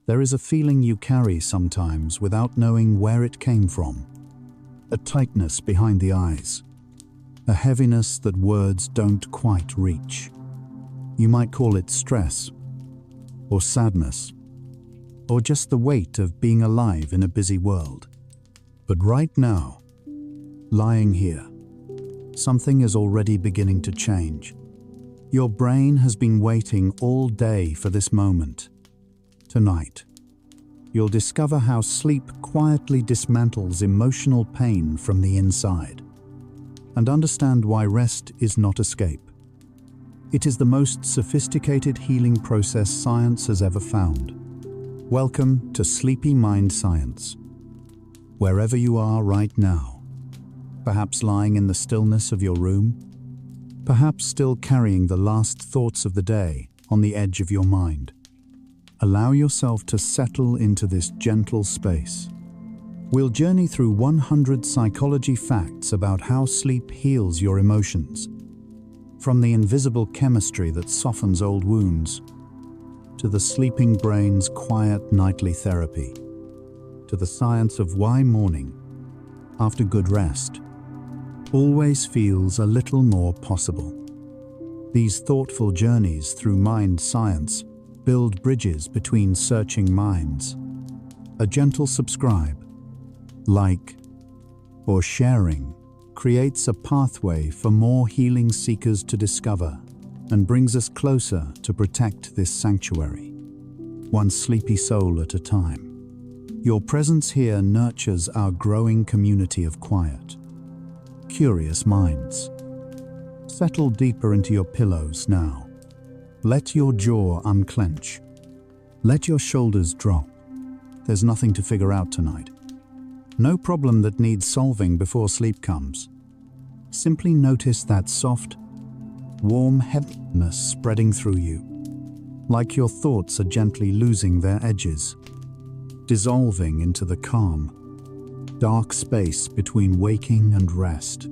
There is a feeling you carry sometimes without knowing where it came from. A tightness behind the eyes. A heaviness that words don't quite reach. You might call it stress, or sadness, or just the weight of being alive in a busy world. But right now, lying here, something is already beginning to change. Your brain has been waiting all day for this moment. Tonight, you'll discover how sleep quietly dismantles emotional pain from the inside, and understand why rest is not escape. It is the most sophisticated healing process science has ever found. Welcome to Sleepy Mind Science. Wherever you are right now, perhaps lying in the stillness of your room, perhaps still carrying the last thoughts of the day on the edge of your mind, allow yourself to settle into this gentle space. We'll journey through 100 psychology facts about how sleep heals your emotions, from the invisible chemistry that softens old wounds, to the sleeping brain's quiet nightly therapy, to the science of why morning, after good rest, always feels a little more possible. These thoughtful journeys through mind science build bridges between searching minds. A gentle subscribe, like, or sharing creates a pathway for more healing seekers to discover and brings us closer to protect this sanctuary, one sleepy soul at a time. Your presence here nurtures our growing community of quiet, curious minds. Settle deeper into your pillows now. Let your jaw unclench. Let your shoulders drop. There's nothing to figure out tonight. No problem that needs solving before sleep comes. Simply notice that soft, warm heaviness spreading through you, like your thoughts are gently losing their edges, dissolving into the calm, dark space between waking and rest.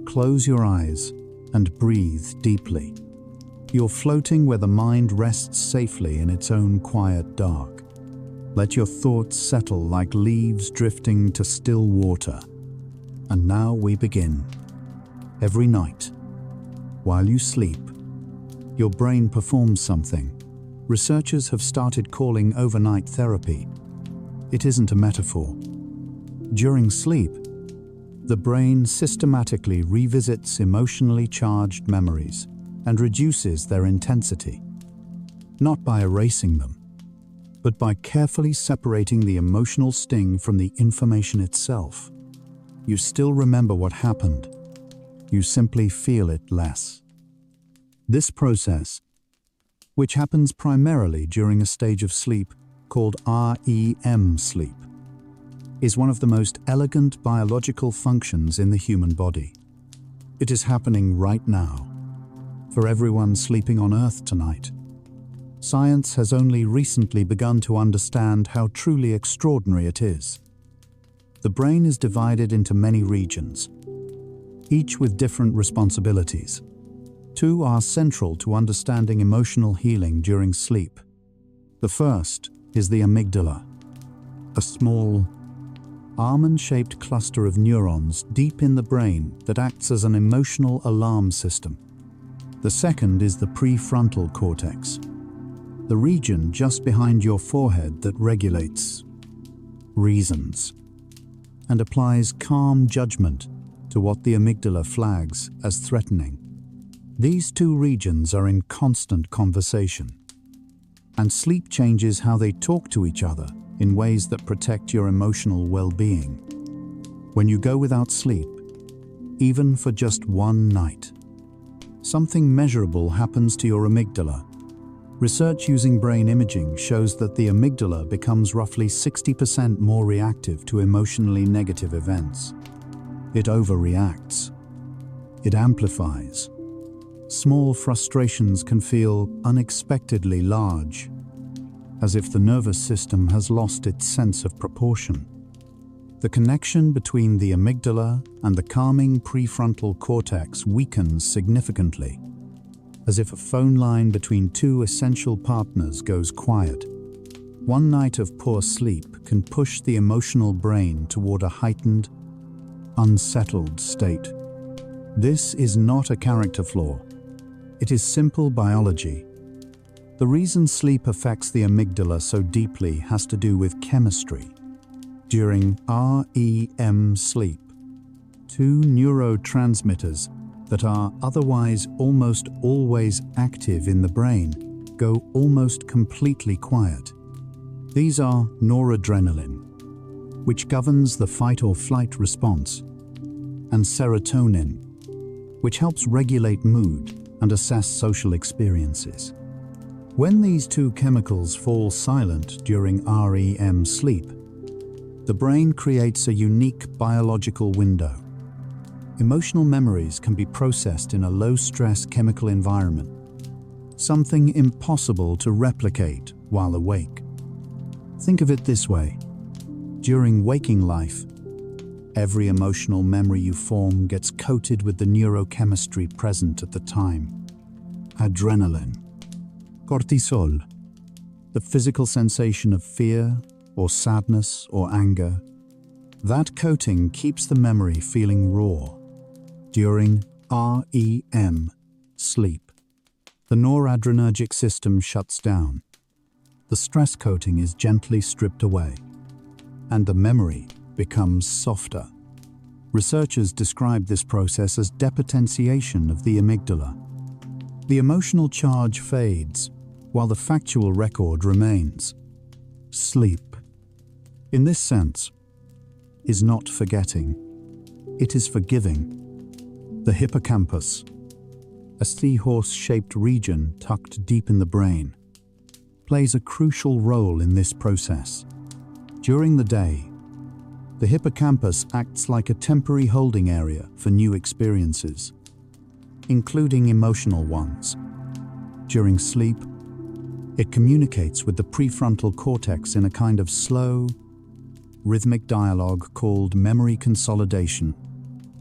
Close your eyes and breathe deeply. You're floating where the mind rests safely in its own quiet dark. Let your thoughts settle like leaves drifting to still water. And now we begin. Every night, while you sleep, your brain performs something researchers have started calling overnight therapy. It isn't a metaphor. During sleep, the brain systematically revisits emotionally charged memories and reduces their intensity, not by erasing them, but by carefully separating the emotional sting from the information itself. You still remember what happened. You simply feel it less. This process, which happens primarily during a stage of sleep called REM sleep, is one of the most elegant biological functions in the human body. It is happening right now, for everyone sleeping on Earth tonight. Science has only recently begun to understand how truly extraordinary it is. The brain is divided into many regions, each with different responsibilities. Two are central to understanding emotional healing during sleep. The first is the amygdala, a small, almond-shaped cluster of neurons deep in the brain that acts as an emotional alarm system. The second is the prefrontal cortex, the region just behind your forehead that regulates, reasons, and applies calm judgment to what the amygdala flags as threatening. These two regions are in constant conversation, and sleep changes how they talk to each other in ways that protect your emotional well-being. When you go without sleep, even for just one night, something measurable happens to your amygdala. Research using brain imaging shows that the amygdala becomes roughly 60% more reactive to emotionally negative events. It overreacts. It amplifies. Small frustrations can feel unexpectedly large, as if the nervous system has lost its sense of proportion. The connection between the amygdala and the calming prefrontal cortex weakens significantly, as if a phone line between two essential partners goes quiet. One night of poor sleep can push the emotional brain toward a heightened, unsettled state. This is not a character flaw. It is simple biology. The reason sleep affects the amygdala so deeply has to do with chemistry. During REM sleep, two neurotransmitters that are otherwise almost always active in the brain go almost completely quiet. These are noradrenaline, which governs the fight or flight response, and serotonin, which helps regulate mood and assess social experiences. When these two chemicals fall silent during REM sleep, the brain creates a unique biological window. Emotional memories can be processed in a low-stress chemical environment, something impossible to replicate while awake. Think of it this way. During waking life, every emotional memory you form gets coated with the neurochemistry present at the time. Adrenaline, cortisol, the physical sensation of fear or sadness or anger. That coating keeps the memory feeling raw. During REM sleep, the noradrenergic system shuts down. The stress coating is gently stripped away, and the memory becomes softer. Researchers describe this process as depotentiation of the amygdala. The emotional charge fades, while the factual record remains. Sleep, in this sense, is not forgetting. It is forgiving. The hippocampus, a seahorse-shaped region tucked deep in the brain, plays a crucial role in this process. During the day, the hippocampus acts like a temporary holding area for new experiences, including emotional ones. During sleep, it communicates with the prefrontal cortex in a kind of slow, rhythmic dialogue called memory consolidation.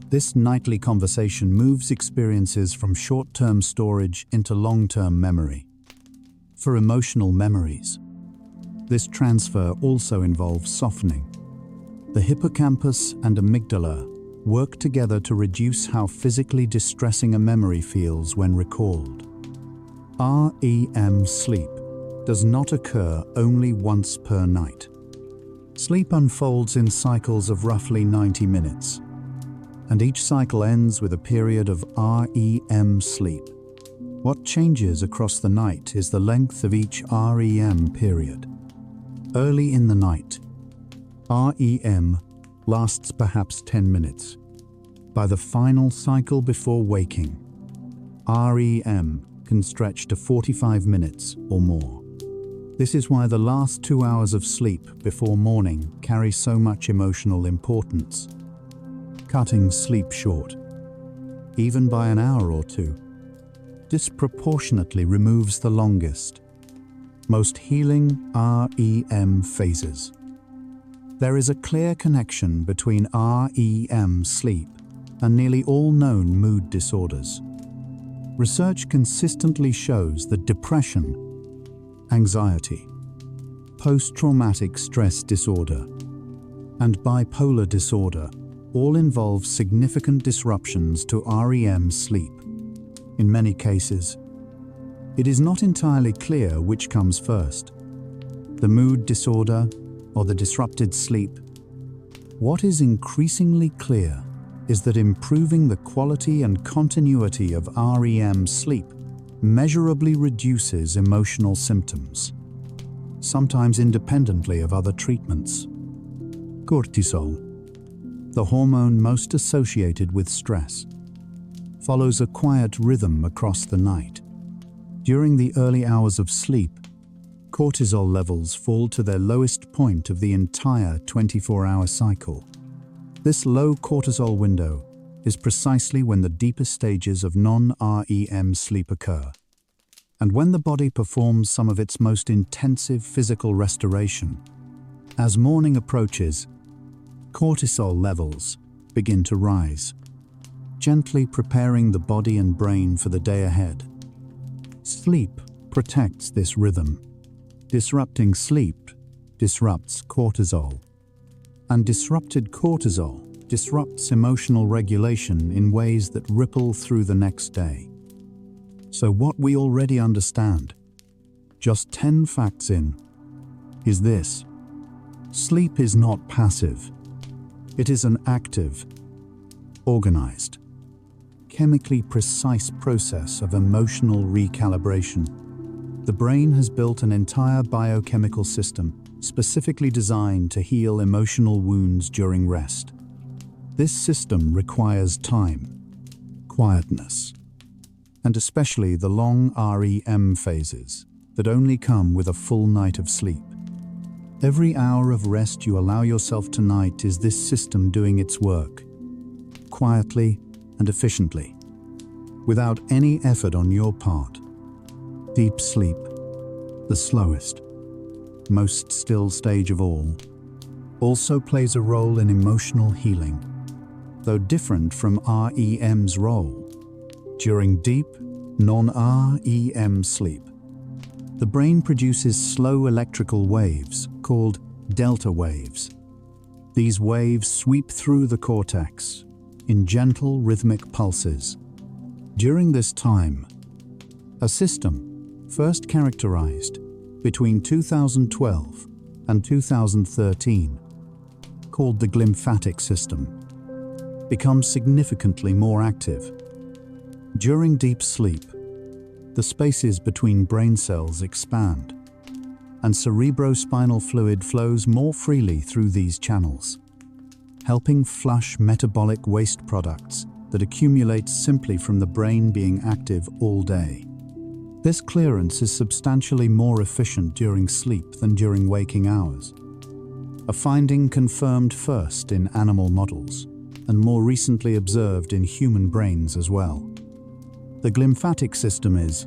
This nightly conversation moves experiences from short-term storage into long-term memory. For emotional memories, this transfer also involves softening. The hippocampus and amygdala work together to reduce how physically distressing a memory feels when recalled. REM sleep does not occur only once per night. Sleep unfolds in cycles of roughly 90 minutes, and each cycle ends with a period of REM sleep. What changes across the night is the length of each REM period. Early in the night, REM lasts perhaps 10 minutes. By the final cycle before waking, REM can stretch to 45 minutes or more. This is why the last 2 hours of sleep before morning carry so much emotional importance. Cutting sleep short, even by an hour or two, disproportionately removes the longest, most healing REM phases. There is a clear connection between REM sleep and nearly all known mood disorders. Research consistently shows that depression, anxiety, post-traumatic stress disorder, and bipolar disorder all involve significant disruptions to REM sleep. In many cases, it is not entirely clear which comes first, the mood disorder or the disrupted sleep. What is increasingly clear is that improving the quality and continuity of REM sleep measurably reduces emotional symptoms, sometimes independently of other treatments. Cortisol, the hormone most associated with stress, follows a quiet rhythm across the night. During the early hours of sleep, cortisol levels fall to their lowest point of the entire 24-hour cycle. This low cortisol window is precisely when the deepest stages of non-REM sleep occur, and when the body performs some of its most intensive physical restoration. As morning approaches, cortisol levels begin to rise, gently preparing the body and brain for the day ahead. Sleep protects this rhythm. Disrupting sleep disrupts cortisol, and disrupted cortisol disrupts emotional regulation in ways that ripple through the next day. So what we already understand, just 10 facts in, is this: sleep is not passive. It is an active, organized, chemically precise process of emotional recalibration. The brain has built an entire biochemical system specifically designed to heal emotional wounds during rest. This system requires time, quietness, and especially the long REM phases that only come with a full night of sleep. Every hour of rest you allow yourself tonight is this system doing its work, quietly and efficiently, without any effort on your part. Deep sleep, the slowest, most still stage of all, also plays a role in emotional healing, though different from REM's role. During deep, non-REM sleep, the brain produces slow electrical waves called delta waves. These waves sweep through the cortex in gentle rhythmic pulses. During this time, a system first characterized between 2012 and 2013, called the glymphatic system, becomes significantly more active. During deep sleep, the spaces between brain cells expand, and cerebrospinal fluid flows more freely through these channels, helping flush metabolic waste products that accumulate simply from the brain being active all day. This clearance is substantially more efficient during sleep than during waking hours, a finding confirmed first in animal models and more recently observed in human brains as well. The glymphatic system is,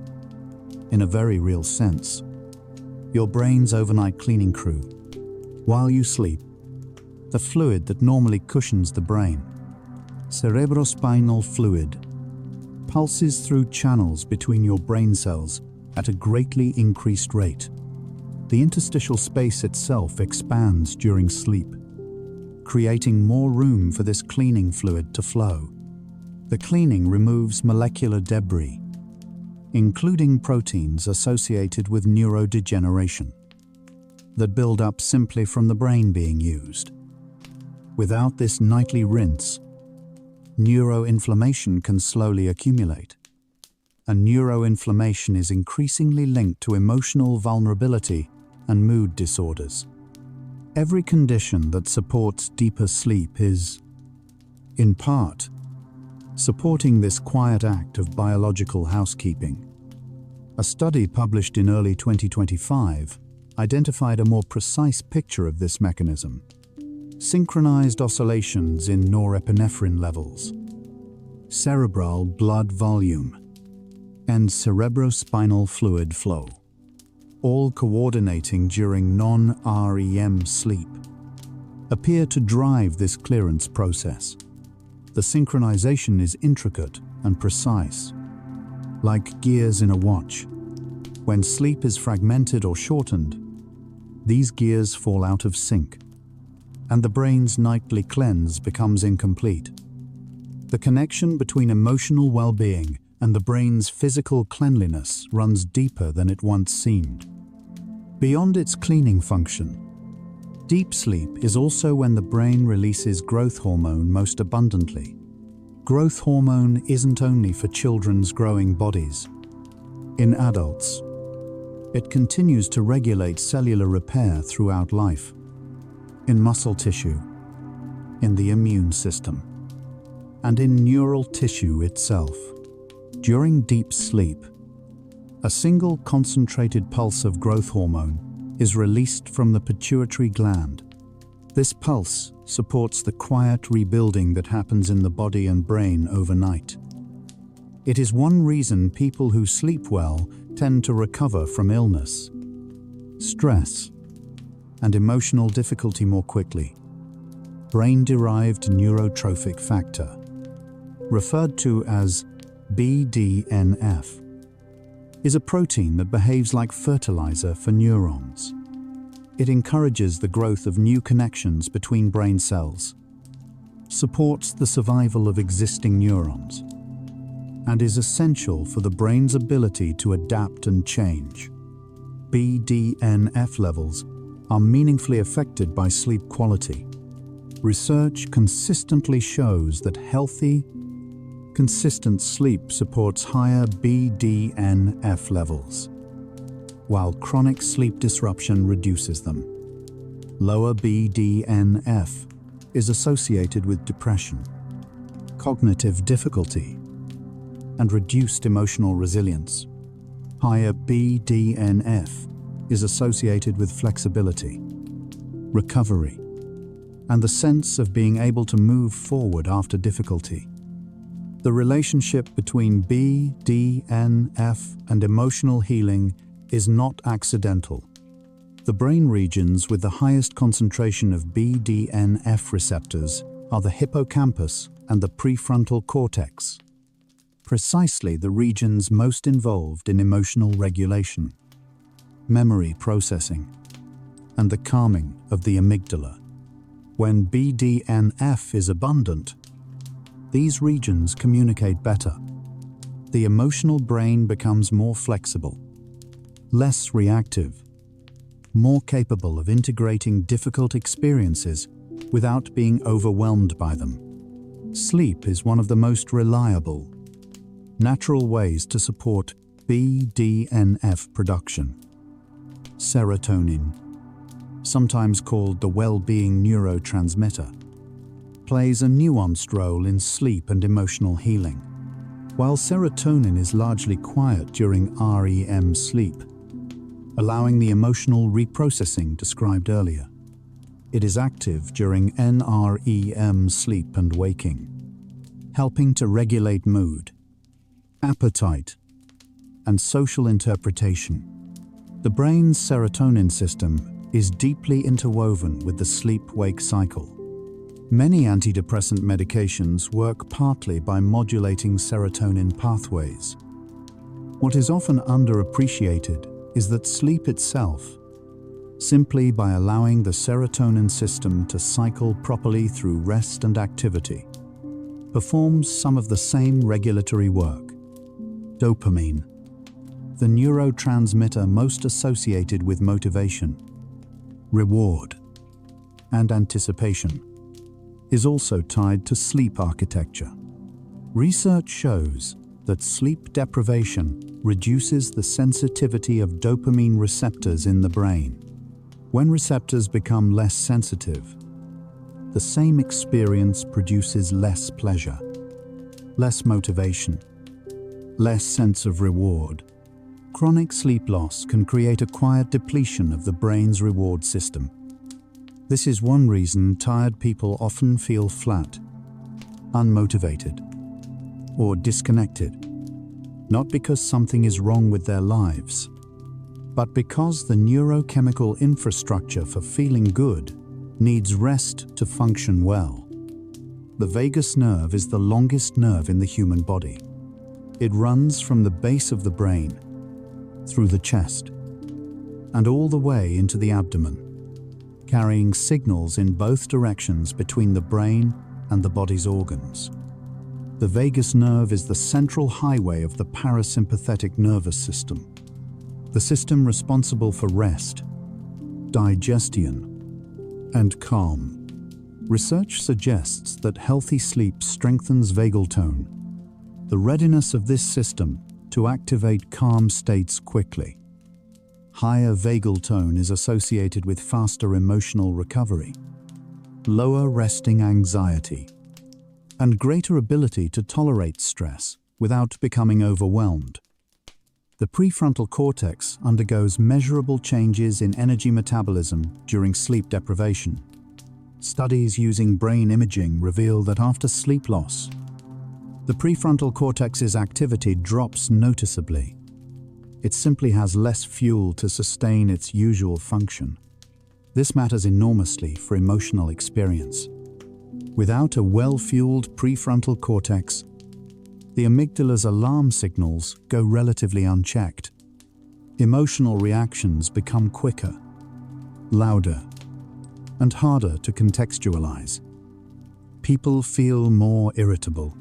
in a very real sense, your brain's overnight cleaning crew. While you sleep, the fluid that normally cushions the brain, cerebrospinal fluid, pulses through channels between your brain cells at a greatly increased rate. The interstitial space itself expands during sleep, creating more room for this cleaning fluid to flow. The cleaning removes molecular debris, including proteins associated with neurodegeneration, that build up simply from the brain being used. Without this nightly rinse, neuroinflammation can slowly accumulate, and neuroinflammation is increasingly linked to emotional vulnerability and mood disorders. Every condition that supports deeper sleep is, in part, supporting this quiet act of biological housekeeping. A study published in early 2025 identified a more precise picture of this mechanism: synchronized oscillations in norepinephrine levels, cerebral blood volume, and cerebrospinal fluid flow, all coordinating during non-REM sleep, appear to drive this clearance process. The synchronization is intricate and precise, like gears in a watch. When sleep is fragmented or shortened, these gears fall out of sync, and the brain's nightly cleanse becomes incomplete. The connection between emotional well-being and the brain's physical cleanliness runs deeper than it once seemed. Beyond its cleaning function, deep sleep is also when the brain releases growth hormone most abundantly. Growth hormone isn't only for children's growing bodies. In adults, it continues to regulate cellular repair throughout life, in muscle tissue, in the immune system, and in neural tissue itself. During deep sleep, a single concentrated pulse of growth hormone is released from the pituitary gland. This pulse supports the quiet rebuilding that happens in the body and brain overnight. It is one reason people who sleep well tend to recover from illness, stress, and emotional difficulty more quickly. Brain-derived neurotrophic factor, referred to as BDNF, is a protein that behaves like fertilizer for neurons. It encourages the growth of new connections between brain cells, supports the survival of existing neurons, and is essential for the brain's ability to adapt and change. BDNF levels are meaningfully affected by sleep quality. Research consistently shows that healthy, consistent sleep supports higher BDNF levels, while chronic sleep disruption reduces them. Lower BDNF is associated with depression, cognitive difficulty, and reduced emotional resilience. Higher BDNF is associated with flexibility, recovery, and the sense of being able to move forward after difficulty. The relationship between BDNF and emotional healing is not accidental. The brain regions with the highest concentration of BDNF receptors are the hippocampus and the prefrontal cortex, precisely the regions most involved in emotional regulation, memory processing, and the calming of the amygdala. When BDNF is abundant, these regions communicate better. The emotional brain becomes more flexible, less reactive, more capable of integrating difficult experiences without being overwhelmed by them. Sleep is one of the most reliable, natural ways to support BDNF production. Serotonin, sometimes called the well-being neurotransmitter, plays a nuanced role in sleep and emotional healing. While serotonin is largely quiet during REM sleep, allowing the emotional reprocessing described earlier, it is active during NREM sleep and waking, helping to regulate mood, appetite, and social interpretation. The brain's serotonin system is deeply interwoven with the sleep-wake cycle. Many antidepressant medications work partly by modulating serotonin pathways. What is often underappreciated is that sleep itself, simply by allowing the serotonin system to cycle properly through rest and activity, performs some of the same regulatory work. Dopamine, the neurotransmitter most associated with motivation, reward, and anticipation, is also tied to sleep architecture. Research shows that sleep deprivation reduces the sensitivity of dopamine receptors in the brain. When receptors become less sensitive, the same experience produces less pleasure, less motivation, less sense of reward. Chronic sleep loss can create a quiet depletion of the brain's reward system. This is one reason tired people often feel flat, unmotivated, or disconnected, not because something is wrong with their lives, but because the neurochemical infrastructure for feeling good needs rest to function well. The vagus nerve is the longest nerve in the human body. It runs from the base of the brain, through the chest, and all the way into the abdomen, carrying signals in both directions between the brain and the body's organs. The vagus nerve is the central highway of the parasympathetic nervous system, the system responsible for rest, digestion, and calm. Research suggests that healthy sleep strengthens vagal tone, the readiness of this system to activate calm states quickly. Higher vagal tone is associated with faster emotional recovery, lower resting anxiety, and greater ability to tolerate stress without becoming overwhelmed. The prefrontal cortex undergoes measurable changes in energy metabolism during sleep deprivation. Studies using brain imaging reveal that after sleep loss, the prefrontal cortex's activity drops noticeably. It simply has less fuel to sustain its usual function. This matters enormously for emotional experience. Without a well-fueled prefrontal cortex, the amygdala's alarm signals go relatively unchecked. Emotional reactions become quicker, louder, and harder to contextualize. People feel more irritable,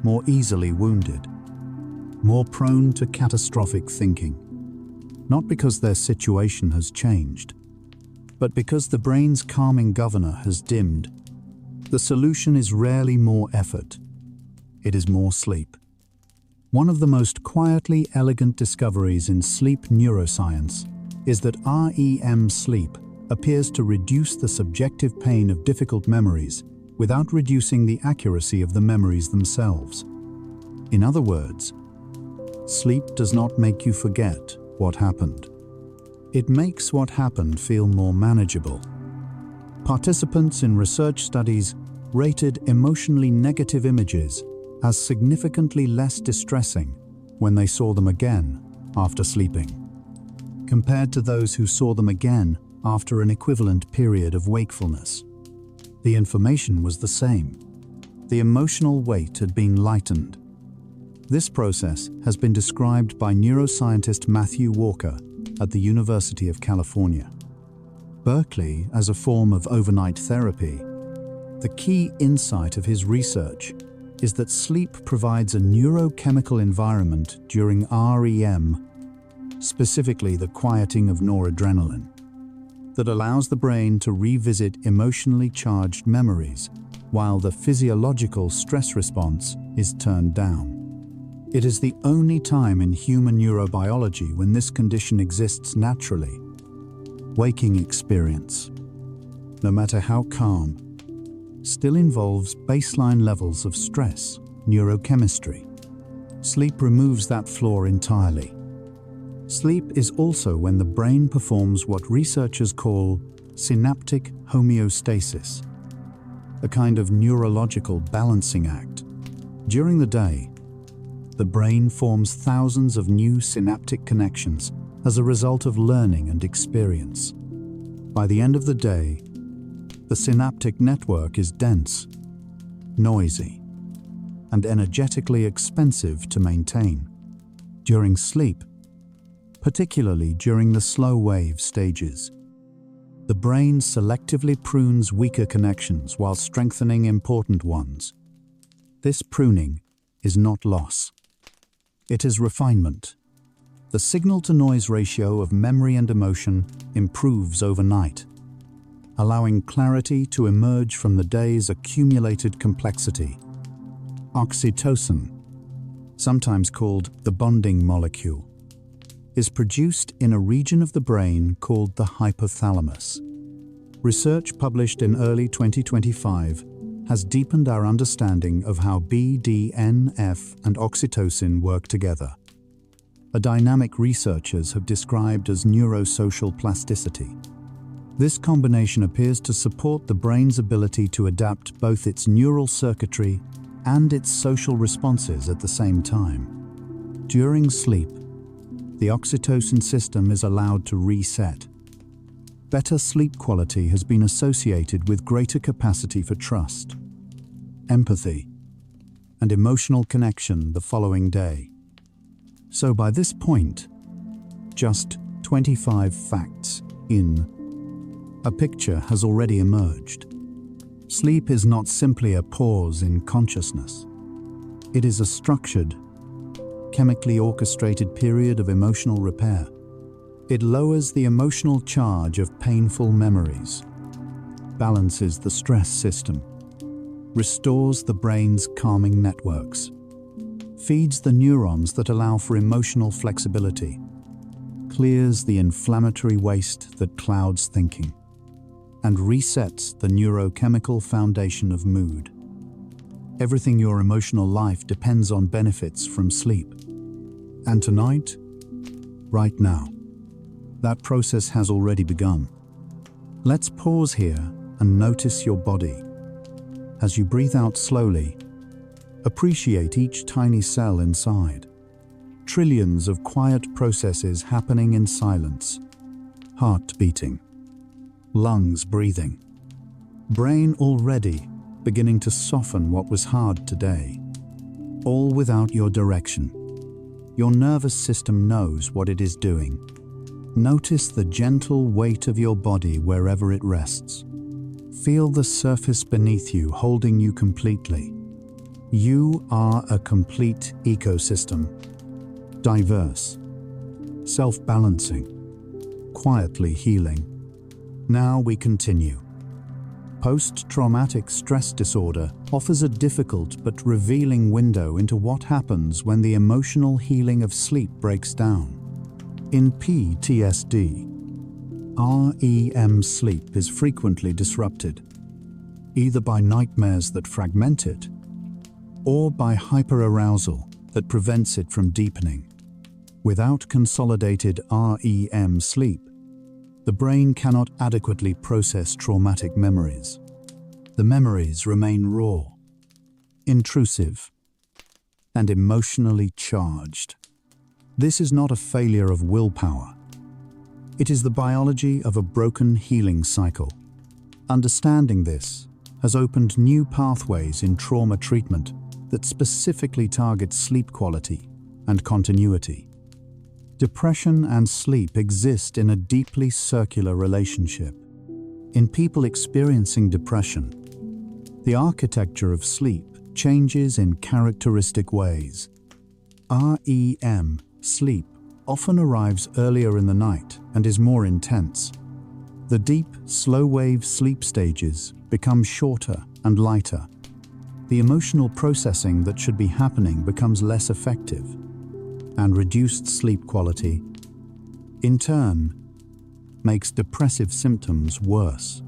more easily wounded, more prone to catastrophic thinking, not because their situation has changed, but because the brain's calming governor has dimmed. The solution is rarely more effort. It is more sleep. One of the most quietly elegant discoveries in sleep neuroscience is that REM sleep appears to reduce the subjective pain of difficult memories without reducing the accuracy of the memories themselves. In other words, sleep does not make you forget what happened. It makes what happened feel more manageable. Participants in research studies rated emotionally negative images as significantly less distressing when they saw them again after sleeping, compared to those who saw them again after an equivalent period of wakefulness. The information was the same. The emotional weight had been lightened. This process has been described by neuroscientist Matthew Walker at the University of California, Berkeley as a form of overnight therapy. The key insight of his research is that sleep provides a neurochemical environment during REM, specifically the quieting of noradrenaline, that allows the brain to revisit emotionally charged memories while the physiological stress response is turned down. It is the only time in human neurobiology when this condition exists naturally. Waking experience, no matter how calm, still involves baseline levels of stress, neurochemistry. Sleep removes that flaw entirely. Sleep is also when the brain performs what researchers call synaptic homeostasis, a kind of neurological balancing act. During the day, the brain forms thousands of new synaptic connections as a result of learning and experience. By the end of the day, the synaptic network is dense, noisy, and energetically expensive to maintain. During sleep, particularly during the slow wave stages, the brain selectively prunes weaker connections while strengthening important ones. This pruning is not loss. It is refinement. The signal-to-noise ratio of memory and emotion improves overnight, allowing clarity to emerge from the day's accumulated complexity. Oxytocin, sometimes called the bonding molecule, is produced in a region of the brain called the hypothalamus. Research published in early 2025 has deepened our understanding of how BDNF and oxytocin work together, a dynamic researchers have described as neurosocial plasticity. This combination appears to support the brain's ability to adapt both its neural circuitry and its social responses at the same time. During sleep, the oxytocin system is allowed to reset. Better sleep quality has been associated with greater capacity for trust, empathy, and emotional connection the following day. So by this point, just 25 facts in, a picture has already emerged. Sleep is not simply a pause in consciousness. It is a structured, chemically orchestrated period of emotional repair. It lowers the emotional charge of painful memories, balances the stress system, restores the brain's calming networks, feeds the neurons that allow for emotional flexibility, clears the inflammatory waste that clouds thinking, and resets the neurochemical foundation of mood. Everything your emotional life depends on benefits from sleep. And tonight, right now, that process has already begun. Let's pause here and notice your body. As you breathe out slowly, appreciate each tiny cell inside. Trillions of quiet processes happening in silence. Heart beating, lungs breathing, brain already beginning to soften what was hard today, all without your direction. Your nervous system knows what it is doing. Notice the gentle weight of your body wherever it rests. Feel the surface beneath you holding you completely. You are a complete ecosystem, diverse, self-balancing, quietly healing. Now we continue. Post-traumatic stress disorder offers a difficult but revealing window into what happens when the emotional healing of sleep breaks down. In PTSD, REM sleep is frequently disrupted, either by nightmares that fragment it, or by hyperarousal that prevents it from deepening. Without consolidated REM sleep, the brain cannot adequately process traumatic memories. The memories remain raw, intrusive, and emotionally charged. This is not a failure of willpower. It is the biology of a broken healing cycle. Understanding this has opened new pathways in trauma treatment that specifically target sleep quality and continuity. Depression and sleep exist in a deeply circular relationship. In people experiencing depression, the architecture of sleep changes in characteristic ways. REM sleep often arrives earlier in the night and is more intense. The deep, slow-wave sleep stages become shorter and lighter. The emotional processing that should be happening becomes less effective, and reduced sleep quality, in turn, makes depressive symptoms worse.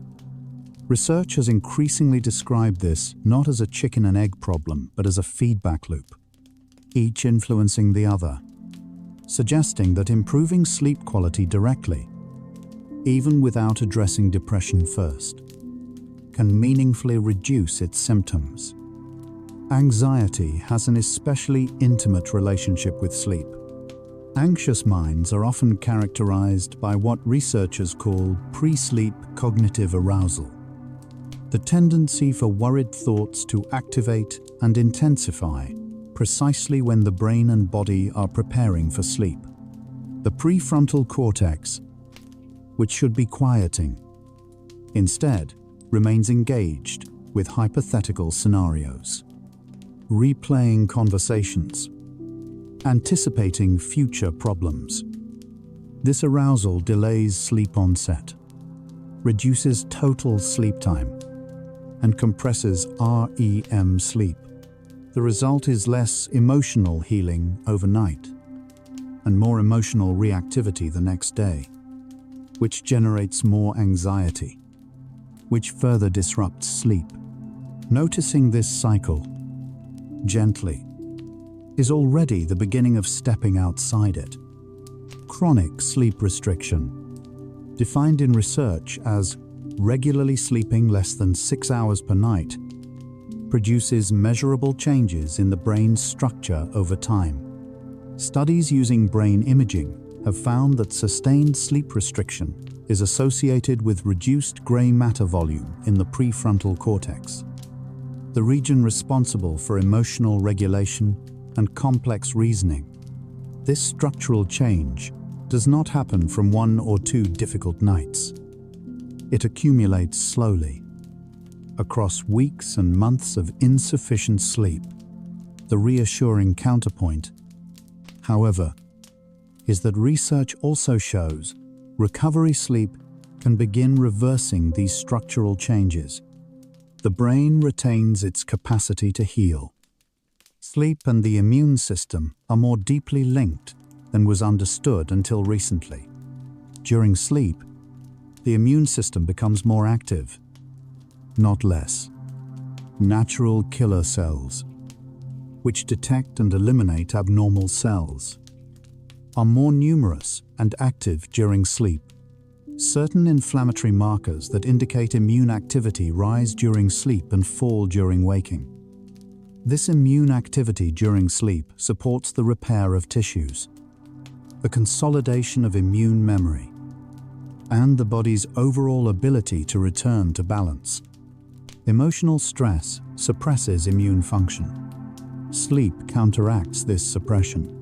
Research has increasingly described this not as a chicken and egg problem, but as a feedback loop, each influencing the other, suggesting that improving sleep quality directly, even without addressing depression first, can meaningfully reduce its symptoms. Anxiety has an especially intimate relationship with sleep. Anxious minds are often characterized by what researchers call pre-sleep cognitive arousal, the tendency for worried thoughts to activate and intensify precisely when the brain and body are preparing for sleep. The prefrontal cortex, which should be quieting, instead remains engaged with hypothetical scenarios, replaying conversations, anticipating future problems. This arousal delays sleep onset, reduces total sleep time, and compresses REM sleep. The result is less emotional healing overnight and more emotional reactivity the next day, which generates more anxiety, which further disrupts sleep. Noticing this cycle gently is already the beginning of stepping outside it. Chronic sleep restriction, defined in research as regularly sleeping less than 6 hours per night, produces measurable changes in the brain's structure over time. Studies using brain imaging have found that sustained sleep restriction is associated with reduced gray matter volume in the prefrontal cortex, the region responsible for emotional regulation and complex reasoning. This structural change does not happen from 1 or 2 difficult nights. It accumulates slowly, across weeks and months of insufficient sleep. The reassuring counterpoint, however, is that research also shows recovery sleep can begin reversing these structural changes. The brain retains its capacity to heal. Sleep and the immune system are more deeply linked than was understood until recently. During sleep, the immune system becomes more active, not less. Natural killer cells, which detect and eliminate abnormal cells, are more numerous and active during sleep. Certain inflammatory markers that indicate immune activity rise during sleep and fall during waking. This immune activity during sleep supports the repair of tissues, the consolidation of immune memory, and the body's overall ability to return to balance. Emotional stress suppresses immune function. Sleep counteracts this suppression.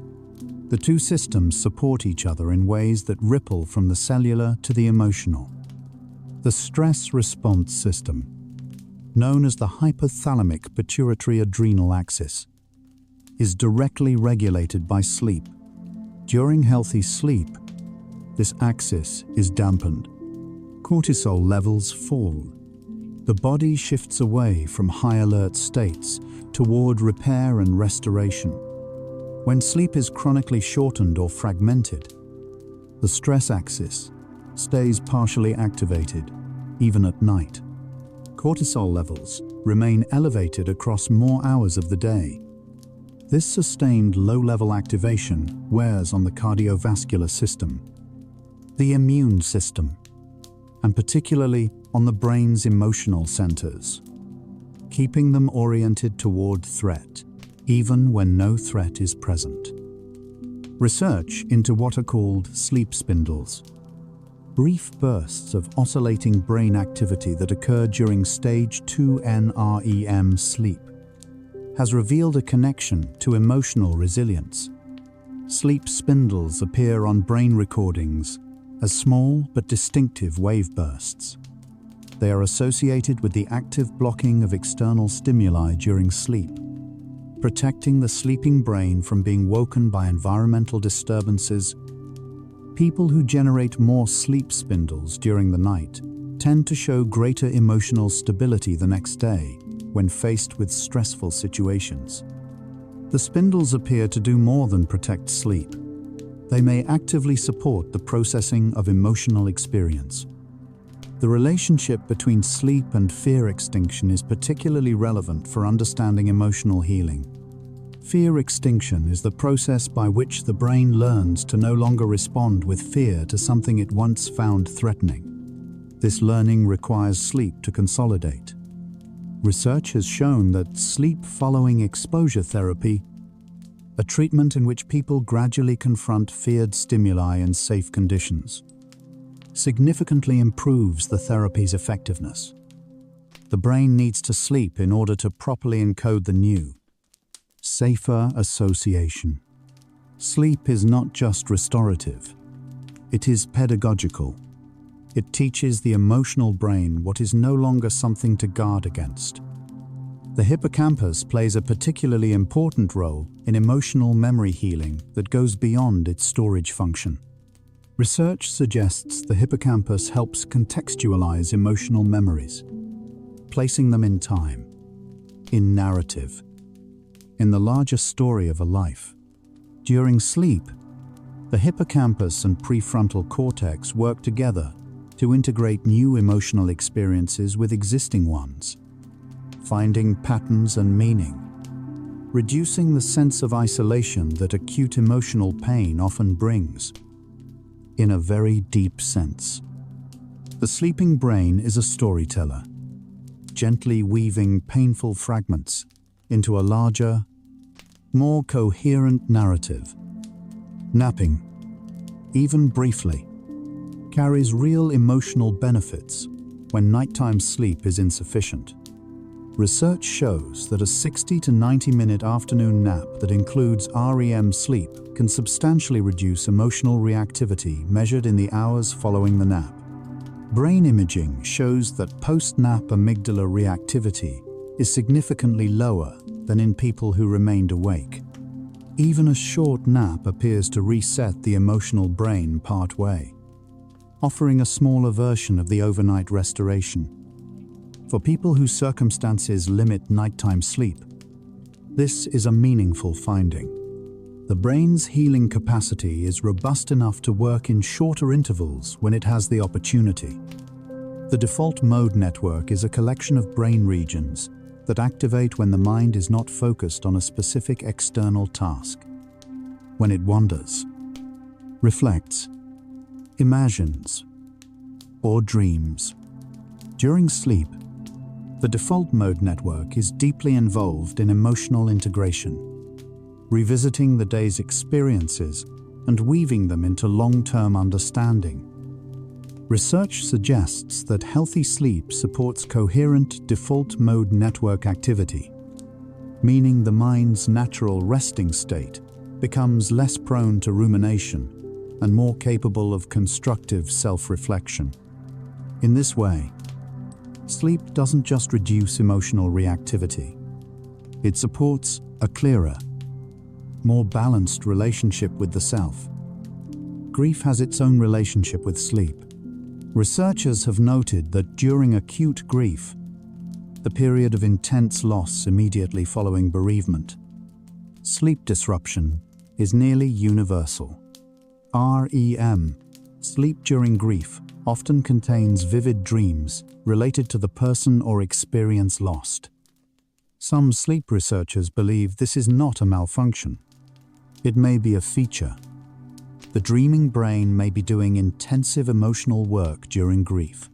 The two systems support each other in ways that ripple from the cellular to the emotional. The stress response system, known as the hypothalamic pituitary adrenal axis, is directly regulated by sleep. During healthy sleep, this axis is dampened. Cortisol levels fall. The body shifts away from high alert states toward repair and restoration. When sleep is chronically shortened or fragmented, the stress axis stays partially activated, even at night. Cortisol levels remain elevated across more hours of the day. This sustained low-level activation wears on the cardiovascular system, the immune system, and particularly on the brain's emotional centers, keeping them oriented toward threat, even when no threat is present. Research into what are called sleep spindles, brief bursts of oscillating brain activity that occur during stage 2 NREM sleep, has revealed a connection to emotional resilience. Sleep spindles appear on brain recordings as small but distinctive wave bursts. They are associated with the active blocking of external stimuli during sleep, protecting the sleeping brain from being woken by environmental disturbances. People who generate more sleep spindles during the night tend to show greater emotional stability the next day when faced with stressful situations. The spindles appear to do more than protect sleep. They may actively support the processing of emotional experience. The relationship between sleep and fear extinction is particularly relevant for understanding emotional healing. Fear extinction is the process by which the brain learns to no longer respond with fear to something it once found threatening. This learning requires sleep to consolidate. Research has shown that sleep following exposure therapy, a treatment in which people gradually confront feared stimuli in safe conditions, significantly improves the therapy's effectiveness. The brain needs to sleep in order to properly encode the new, safer association. Sleep is not just restorative, it is pedagogical. It teaches the emotional brain what is no longer something to guard against. The hippocampus plays a particularly important role in emotional memory healing that goes beyond its storage function. Research suggests the hippocampus helps contextualize emotional memories, placing them in time, in narrative, in the larger story of a life. During sleep, the hippocampus and prefrontal cortex work together to integrate new emotional experiences with existing ones, finding patterns and meaning, reducing the sense of isolation that acute emotional pain often brings. In a very deep sense, the sleeping brain is a storyteller, gently weaving painful fragments into a larger, more coherent narrative. Napping, even briefly, carries real emotional benefits when nighttime sleep is insufficient. Research shows that a 60 to 90-minute afternoon nap that includes REM sleep can substantially reduce emotional reactivity measured in the hours following the nap. Brain imaging shows that post-nap amygdala reactivity is significantly lower than in people who remained awake. Even a short nap appears to reset the emotional brain partway, offering a smaller version of the overnight restoration. For people whose circumstances limit nighttime sleep, this is a meaningful finding. The brain's healing capacity is robust enough to work in shorter intervals when it has the opportunity. The default mode network is a collection of brain regions that activate when the mind is not focused on a specific external task. When it wanders, reflects, imagines, or dreams. During sleep, the default mode network is deeply involved in emotional integration, revisiting the day's experiences and weaving them into long-term understanding. Research suggests that healthy sleep supports coherent default mode network activity, meaning the mind's natural resting state becomes less prone to rumination and more capable of constructive self-reflection. In this way, sleep doesn't just reduce emotional reactivity. It supports a clearer, more balanced relationship with the self. Grief has its own relationship with sleep. Researchers have noted that during acute grief, the period of intense loss immediately following bereavement, sleep disruption is nearly universal. REM, sleep during grief, often contains vivid dreams related to the person or experience lost. Some sleep researchers believe this is not a malfunction. It may be a feature. The dreaming brain may be doing intensive emotional work during grief,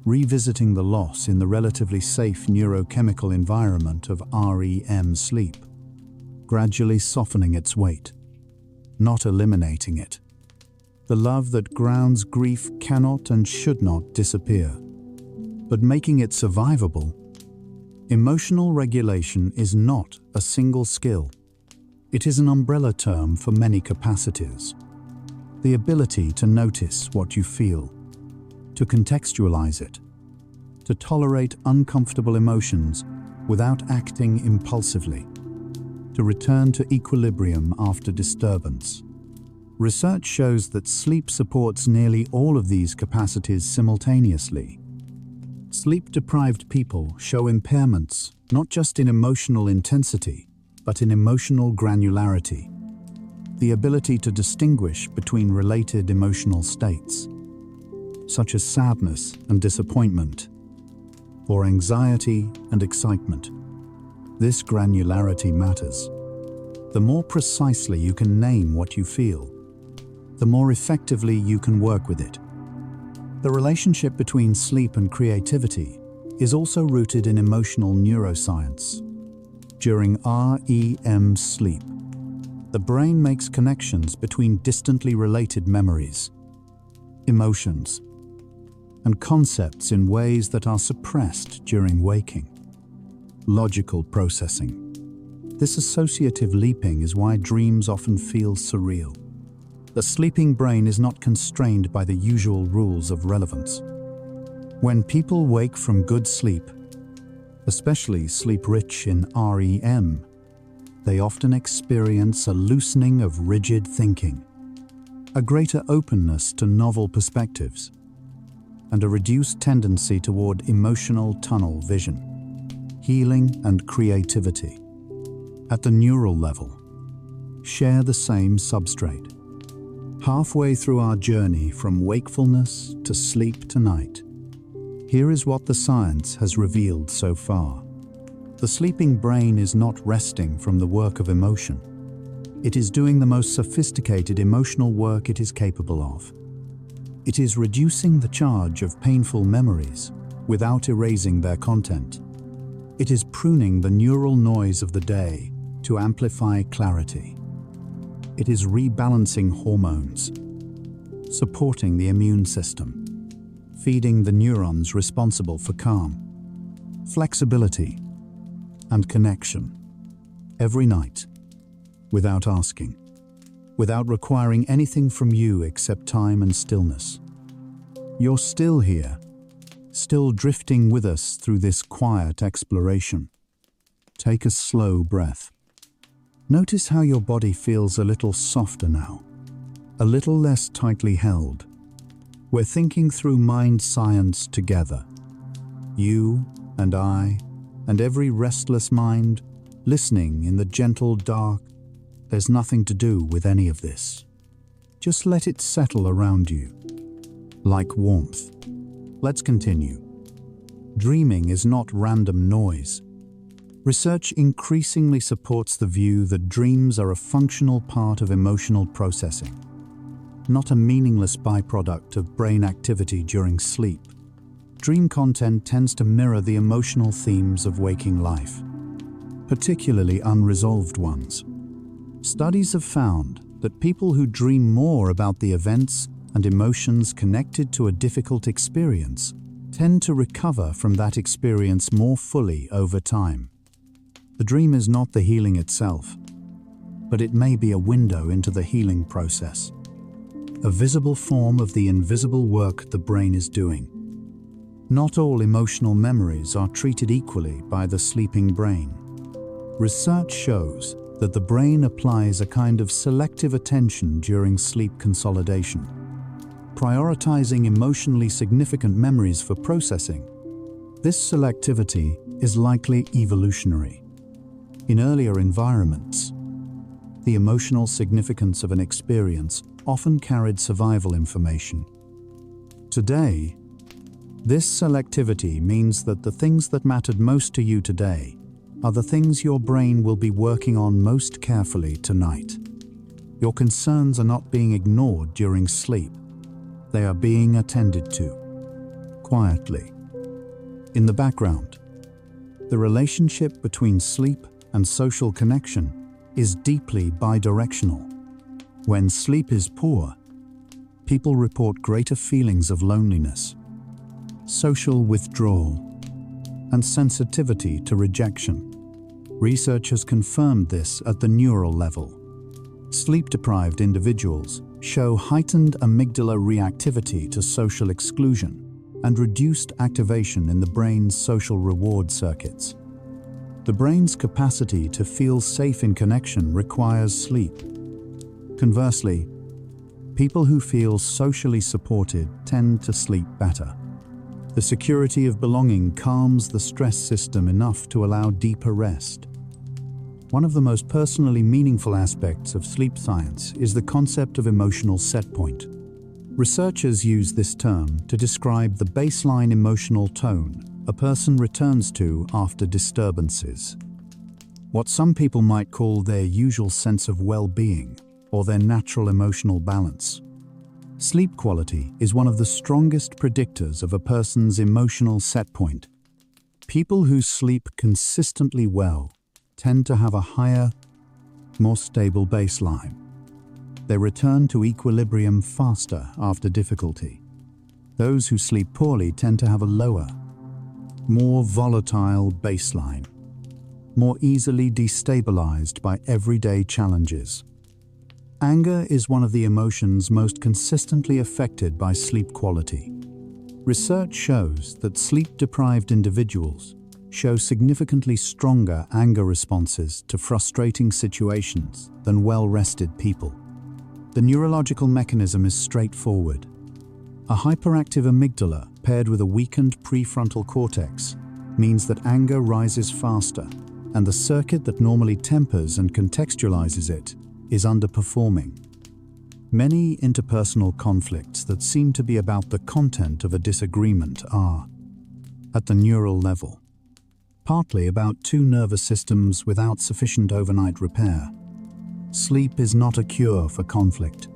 revisiting the loss in the relatively safe neurochemical environment of REM sleep, gradually softening its weight, not eliminating it. The love that grounds grief cannot and should not disappear, but making it survivable. Emotional regulation is not a single skill. It is an umbrella term for many capacities. The ability to notice what you feel, to contextualize it, to tolerate uncomfortable emotions without acting impulsively, to return to equilibrium after disturbance. Research shows that sleep supports nearly all of these capacities simultaneously. Sleep-deprived people show impairments not just in emotional intensity, but in emotional granularity, the ability to distinguish between related emotional states, such as sadness and disappointment, or anxiety and excitement. This granularity matters. The more precisely you can name what you feel, the more effectively you can work with it. The relationship between sleep and creativity is also rooted in emotional neuroscience. During REM sleep, the brain makes connections between distantly related memories, emotions, and concepts in ways that are suppressed during waking. Logical processing. This associative leaping is why dreams often feel surreal. The sleeping brain is not constrained by the usual rules of relevance. When people wake from good sleep, especially sleep rich in REM, they often experience a loosening of rigid thinking, a greater openness to novel perspectives, and a reduced tendency toward emotional tunnel vision, healing and creativity. At the neural level, share the same substrate. Halfway through our journey from wakefulness to sleep tonight, here is what the science has revealed so far. The sleeping brain is not resting from the work of emotion. It is doing the most sophisticated emotional work it is capable of. It is reducing the charge of painful memories without erasing their content. It is pruning the neural noise of the day to amplify clarity. It is rebalancing hormones, supporting the immune system, feeding the neurons responsible for calm, flexibility, and connection every night, without asking, without requiring anything from you except time and stillness. You're still here, still drifting with us through this quiet exploration. Take a slow breath. Notice how your body feels a little softer now, a little less tightly held. We're thinking through mind science together. You and I, and every restless mind, listening in the gentle dark. There's nothing to do with any of this. Just let it settle around you, like warmth. Let's continue. Dreaming is not random noise. Research increasingly supports the view that dreams are a functional part of emotional processing, not a meaningless byproduct of brain activity during sleep. Dream content tends to mirror the emotional themes of waking life, particularly unresolved ones. Studies have found that people who dream more about the events and emotions connected to a difficult experience tend to recover from that experience more fully over time. The dream is not the healing itself, but it may be a window into the healing process, a visible form of the invisible work the brain is doing. Not all emotional memories are treated equally by the sleeping brain. Research shows that the brain applies a kind of selective attention during sleep consolidation, prioritizing emotionally significant memories for processing. This selectivity is likely evolutionary. In earlier environments, the emotional significance of an experience often carried survival information. Today, this selectivity means that the things that mattered most to you today are the things your brain will be working on most carefully tonight. Your concerns are not being ignored during sleep. They are being attended to, quietly. In the background, the relationship between sleep and social connection is deeply bidirectional. When sleep is poor, people report greater feelings of loneliness, social withdrawal, and sensitivity to rejection. Research has confirmed this at the neural level. Sleep-deprived individuals show heightened amygdala reactivity to social exclusion and reduced activation in the brain's social reward circuits. The brain's capacity to feel safe in connection requires sleep. Conversely, people who feel socially supported tend to sleep better. The security of belonging calms the stress system enough to allow deeper rest. One of the most personally meaningful aspects of sleep science is the concept of emotional setpoint. Researchers use this term to describe the baseline emotional tone a person returns to after disturbances. What some people might call their usual sense of well-being or their natural emotional balance. Sleep quality is one of the strongest predictors of a person's emotional setpoint. People who sleep consistently well tend to have a higher, more stable baseline. They return to equilibrium faster after difficulty. Those who sleep poorly tend to have a lower, more volatile baseline, more easily destabilized by everyday challenges. Anger is one of the emotions most consistently affected by sleep quality. Research shows that sleep-deprived individuals show significantly stronger anger responses to frustrating situations than well-rested people. The neurological mechanism is straightforward. A hyperactive amygdala paired with a weakened prefrontal cortex means that anger rises faster, and the circuit that normally tempers and contextualizes it is underperforming. Many interpersonal conflicts that seem to be about the content of a disagreement are, at the neural level, partly about two nervous systems without sufficient overnight repair. Sleep is not a cure for conflict,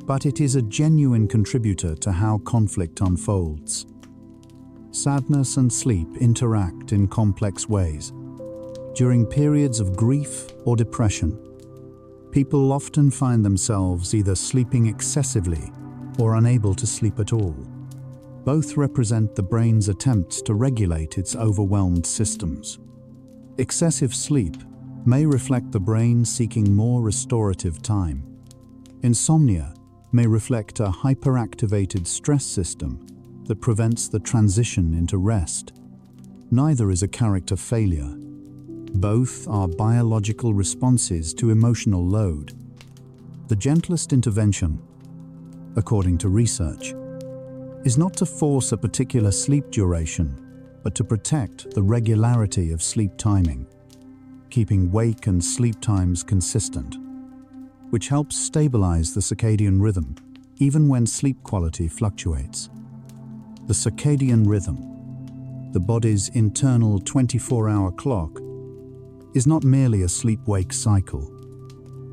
but it is a genuine contributor to how conflict unfolds. Sadness and sleep interact in complex ways. During periods of grief or depression, people often find themselves either sleeping excessively or unable to sleep at all. Both represent the brain's attempts to regulate its overwhelmed systems. Excessive sleep may reflect the brain seeking more restorative time. Insomnia may reflect a hyperactivated stress system that prevents the transition into rest. Neither is a character failure. Both are biological responses to emotional load. The gentlest intervention, according to research, is not to force a particular sleep duration, but to protect the regularity of sleep timing, keeping wake and sleep times consistent, which helps stabilize the circadian rhythm even when sleep quality fluctuates. The circadian rhythm, the body's internal 24-hour clock, is not merely a sleep-wake cycle.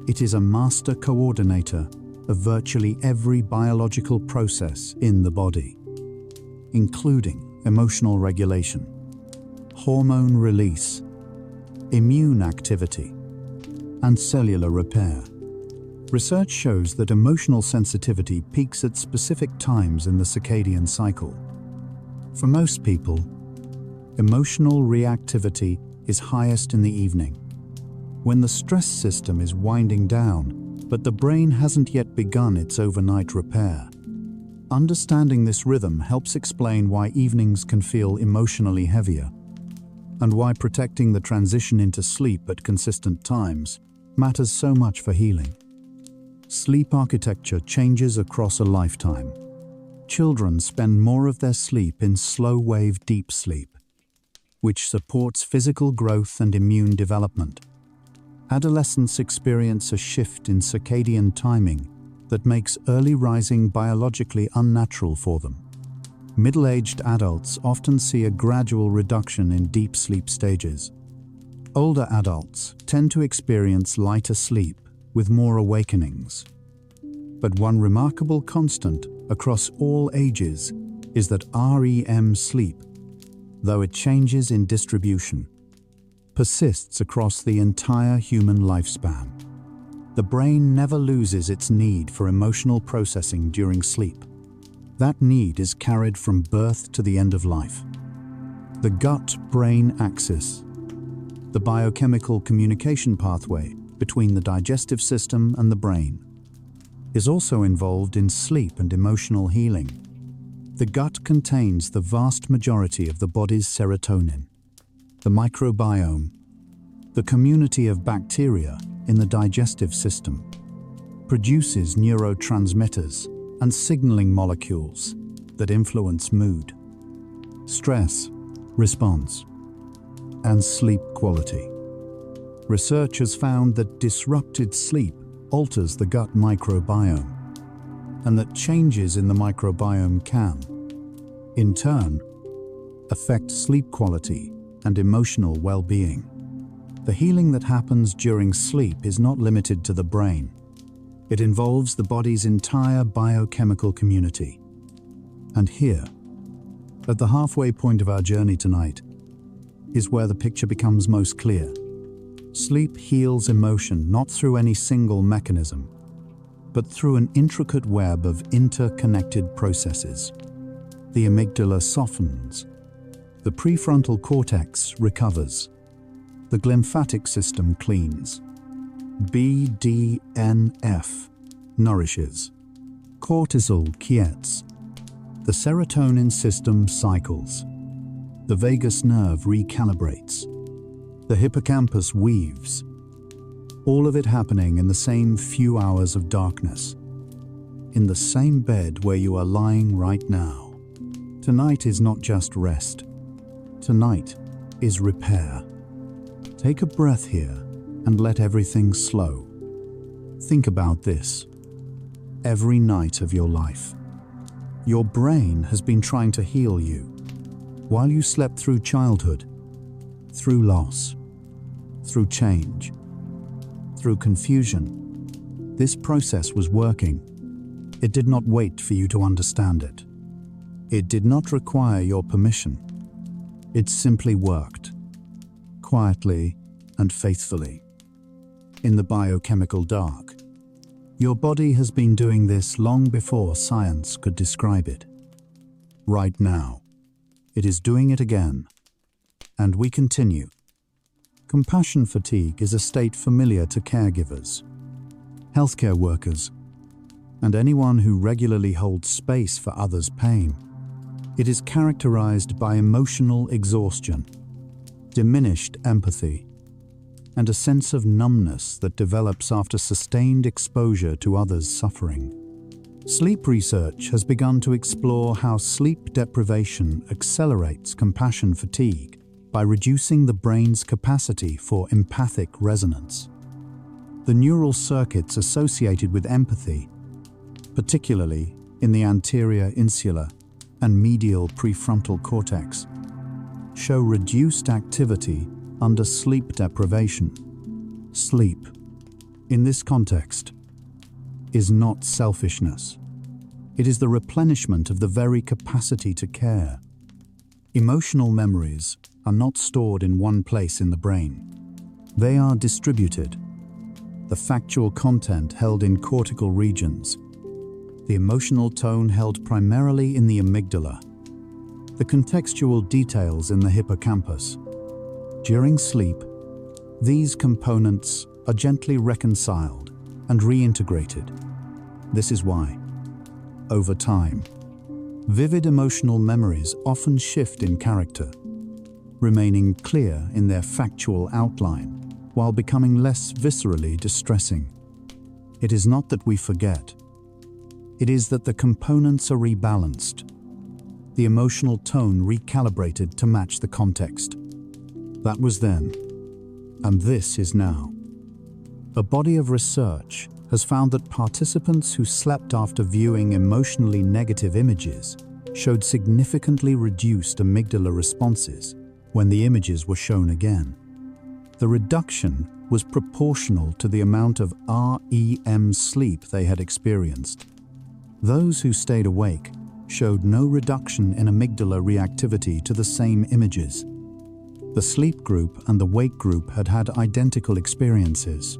It is a master coordinator of virtually every biological process in the body, including emotional regulation, hormone release, immune activity, and cellular repair. Research shows that emotional sensitivity peaks at specific times in the circadian cycle. For most people, emotional reactivity is highest in the evening, when the stress system is winding down, but the brain hasn't yet begun its overnight repair. Understanding this rhythm helps explain why evenings can feel emotionally heavier, and why protecting the transition into sleep at consistent times matters so much for healing. Sleep architecture changes across a lifetime. Children spend more of their sleep in slow-wave deep sleep, which supports physical growth and immune development. Adolescents experience a shift in circadian timing that makes early rising biologically unnatural for them. Middle-aged adults often see a gradual reduction in deep sleep stages. Older adults tend to experience lighter sleep with more awakenings. But one remarkable constant across all ages is that REM sleep, though it changes in distribution, persists across the entire human lifespan. The brain never loses its need for emotional processing during sleep. That need is carried from birth to the end of life. The gut-brain axis, the biochemical communication pathway between the digestive system and the brain, is also involved in sleep and emotional healing. The gut contains the vast majority of the body's serotonin. The microbiome, the community of bacteria in the digestive system, produces neurotransmitters and signaling molecules that influence mood, stress, response, and sleep quality. Research has found that disrupted sleep alters the gut microbiome, and that changes in the microbiome can, in turn, affect sleep quality and emotional well-being. The healing that happens during sleep is not limited to the brain. It involves the body's entire biochemical community. And here, at the halfway point of our journey tonight, is where the picture becomes most clear. Sleep heals emotion not through any single mechanism, but through an intricate web of interconnected processes. The amygdala softens, the prefrontal cortex recovers, the glymphatic system cleans, BDNF nourishes, cortisol quiets, the serotonin system cycles, the vagus nerve recalibrates, the hippocampus weaves, all of it happening in the same few hours of darkness, in the same bed where you are lying right now. Tonight is not just rest. Tonight is repair. Take a breath here and let everything slow. Think about this. Every night of your life, your brain has been trying to heal you. While you slept through childhood, through loss, through change, through confusion, this process was working. It did not wait for you to understand it. It did not require your permission. It simply worked, quietly and faithfully. In the biochemical dark, your body has been doing this long before science could describe it. Right now, it is doing it again. And we continue. Compassion fatigue is a state familiar to caregivers, healthcare workers, and anyone who regularly holds space for others' pain. It is characterized by emotional exhaustion, diminished empathy, and a sense of numbness that develops after sustained exposure to others' suffering. Sleep research has begun to explore how sleep deprivation accelerates compassion fatigue by reducing the brain's capacity for empathic resonance. The neural circuits associated with empathy, particularly in the anterior insula and medial prefrontal cortex, show reduced activity under sleep deprivation. Sleep, in this context, is not selfishness. It is the replenishment of the very capacity to care. Emotional memories are not stored in one place in the brain. They are distributed. The factual content held in cortical regions, the emotional tone held primarily in the amygdala, the contextual details in the hippocampus. During sleep, these components are gently reconciled and reintegrated. This is why, over time, vivid emotional memories often shift in character, remaining clear in their factual outline while becoming less viscerally distressing. It is not that we forget. It is that the components are rebalanced, the emotional tone recalibrated to match the context. That was then, and this is now. A body of research has found that participants who slept after viewing emotionally negative images showed significantly reduced amygdala responses when the images were shown again. The reduction was proportional to the amount of REM sleep they had experienced. Those who stayed awake showed no reduction in amygdala reactivity to the same images. The sleep group and the wake group had had identical experiences.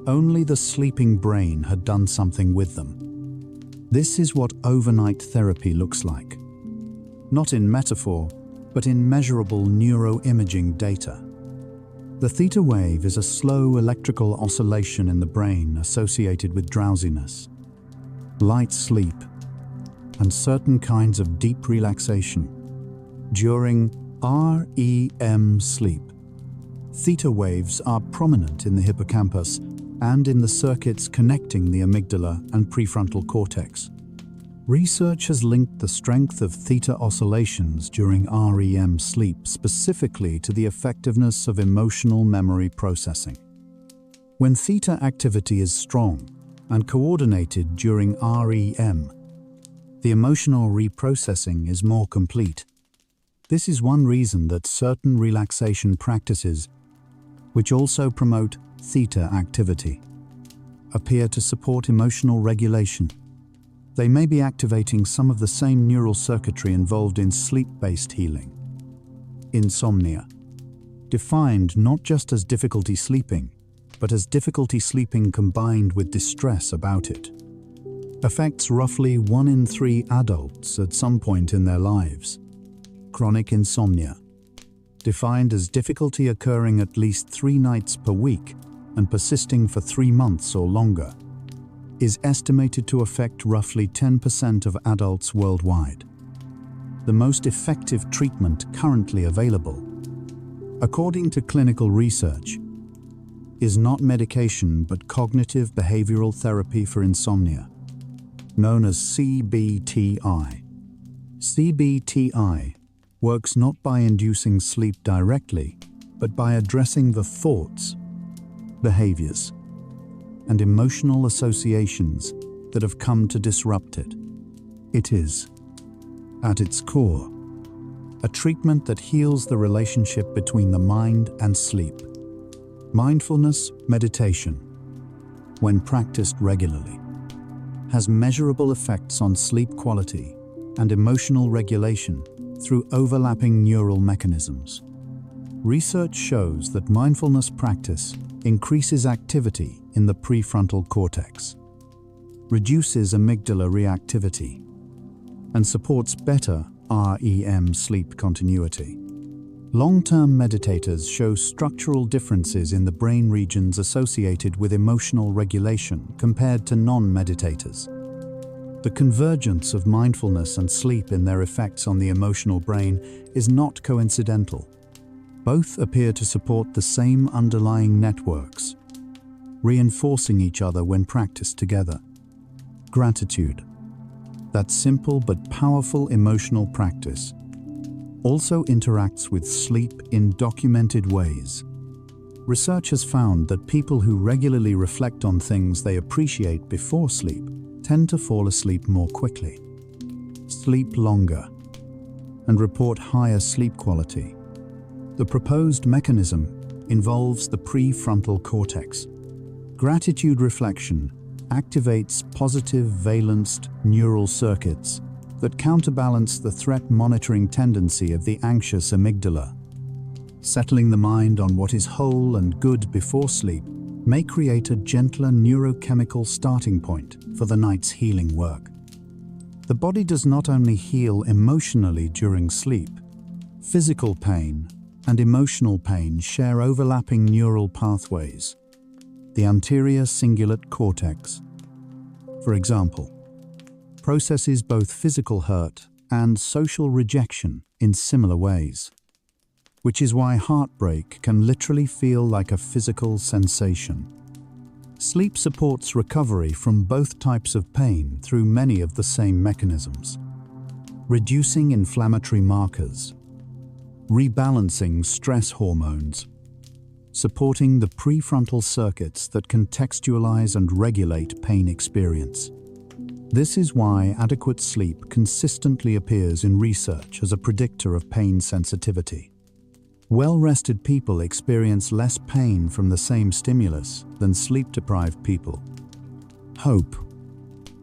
Only the sleeping brain had done something with them. This is what overnight therapy looks like. Not in metaphor, but in measurable neuroimaging data. The theta wave is a slow electrical oscillation in the brain associated with drowsiness, light sleep, and certain kinds of deep relaxation. During REM sleep, theta waves are prominent in the hippocampus and in the circuits connecting the amygdala and prefrontal cortex. Research has linked the strength of theta oscillations during REM sleep specifically to the effectiveness of emotional memory processing. When theta activity is strong and coordinated during REM, the emotional reprocessing is more complete. This is one reason that certain relaxation practices, which also promote theta activity, appear to support emotional regulation. They may be activating some of the same neural circuitry involved in sleep-based healing. Insomnia, defined not just as difficulty sleeping, but as difficulty sleeping combined with distress about it, affects roughly 1 in 3 adults at some point in their lives. Chronic insomnia, defined as difficulty occurring at least 3 nights per week and persisting for 3 months or longer, is estimated to affect roughly 10% of adults worldwide. The most effective treatment currently available, according to clinical research, is not medication but cognitive behavioral therapy for insomnia, known as CBTI. CBTI works not by inducing sleep directly, but by addressing the thoughts, behaviors, and emotional associations that have come to disrupt it. It is, at its core, a treatment that heals the relationship between the mind and sleep. Mindfulness meditation, when practiced regularly, has measurable effects on sleep quality and emotional regulation through overlapping neural mechanisms. Research shows that mindfulness practice increases activity in the prefrontal cortex, reduces amygdala reactivity, and supports better REM sleep continuity. Long-term meditators show structural differences in the brain regions associated with emotional regulation compared to non-meditators. The convergence of mindfulness and sleep in their effects on the emotional brain is not coincidental. Both appear to support the same underlying networks, reinforcing each other when practiced together. Gratitude, that simple but powerful emotional practice, also interacts with sleep in documented ways. Research has found that people who regularly reflect on things they appreciate before sleep tend to fall asleep more quickly, sleep longer, and report higher sleep quality. The proposed mechanism involves the prefrontal cortex. Gratitude reflection activates positive valenced neural circuits that counterbalance the threat monitoring tendency of the anxious amygdala. Settling the mind on what is whole and good before sleep may create a gentler neurochemical starting point for the night's healing work. The body does not only heal emotionally during sleep. Physical pain, and emotional pain share overlapping neural pathways, the anterior cingulate cortex, for example, processes both physical hurt and social rejection in similar ways, which is why heartbreak can literally feel like a physical sensation. Sleep supports recovery from both types of pain through many of the same mechanisms: reducing inflammatory markers, rebalancing stress hormones, supporting the prefrontal circuits that contextualize and regulate pain experience. This is why adequate sleep consistently appears in research as a predictor of pain sensitivity. Well-rested people experience less pain from the same stimulus than sleep-deprived people. Hope,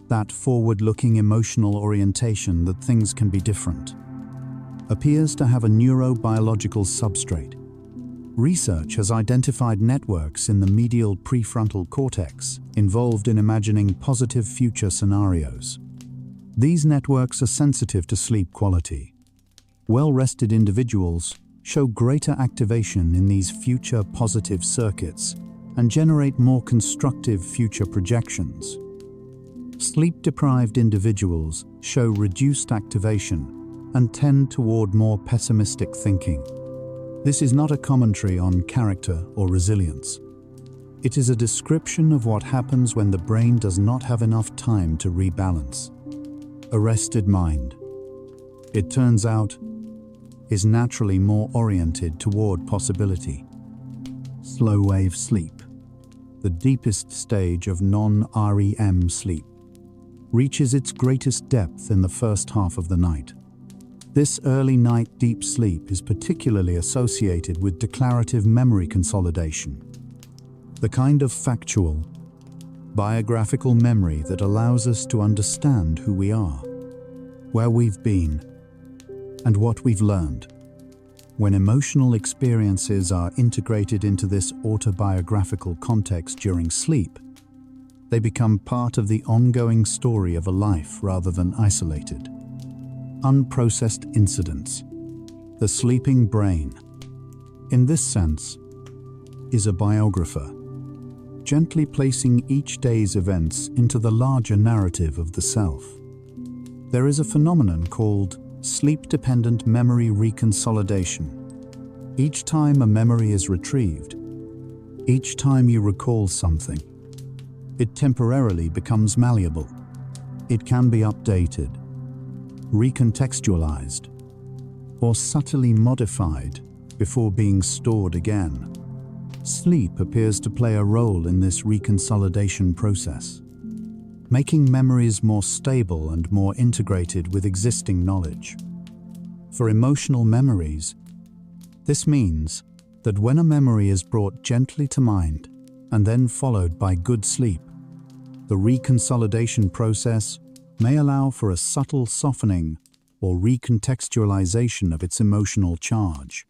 that forward-looking emotional orientation that things can be different, appears to have a neurobiological substrate. Research has identified networks in the medial prefrontal cortex involved in imagining positive future scenarios. These networks are sensitive to sleep quality. Well-rested individuals show greater activation in these future positive circuits and generate more constructive future projections. Sleep-deprived individuals show reduced activation and tend toward more pessimistic thinking. This is not a commentary on character or resilience. It is a description of what happens when the brain does not have enough time to rebalance. A rested mind, it turns out, is naturally more oriented toward possibility. Slow-wave sleep, the deepest stage of non-REM sleep, reaches its greatest depth in the first half of the night. This early night deep sleep is particularly associated with declarative memory consolidation, the kind of factual, biographical memory that allows us to understand who we are, where we've been, and what we've learned. When emotional experiences are integrated into this autobiographical context during sleep, they become part of the ongoing story of a life rather than isolated. Unprocessed incidents. The sleeping brain, in this sense, is a biographer, gently placing each day's events into the larger narrative of the self. There is a phenomenon called sleep-dependent memory reconsolidation. Each time a memory is retrieved, each time you recall something, it temporarily becomes malleable. It can be updated, recontextualized, or subtly modified before being stored again. Sleep appears to play a role in this reconsolidation process, making memories more stable and more integrated with existing knowledge. For emotional memories, this means that when a memory is brought gently to mind and then followed by good sleep, the reconsolidation process may allow for a subtle softening or recontextualization of its emotional charge.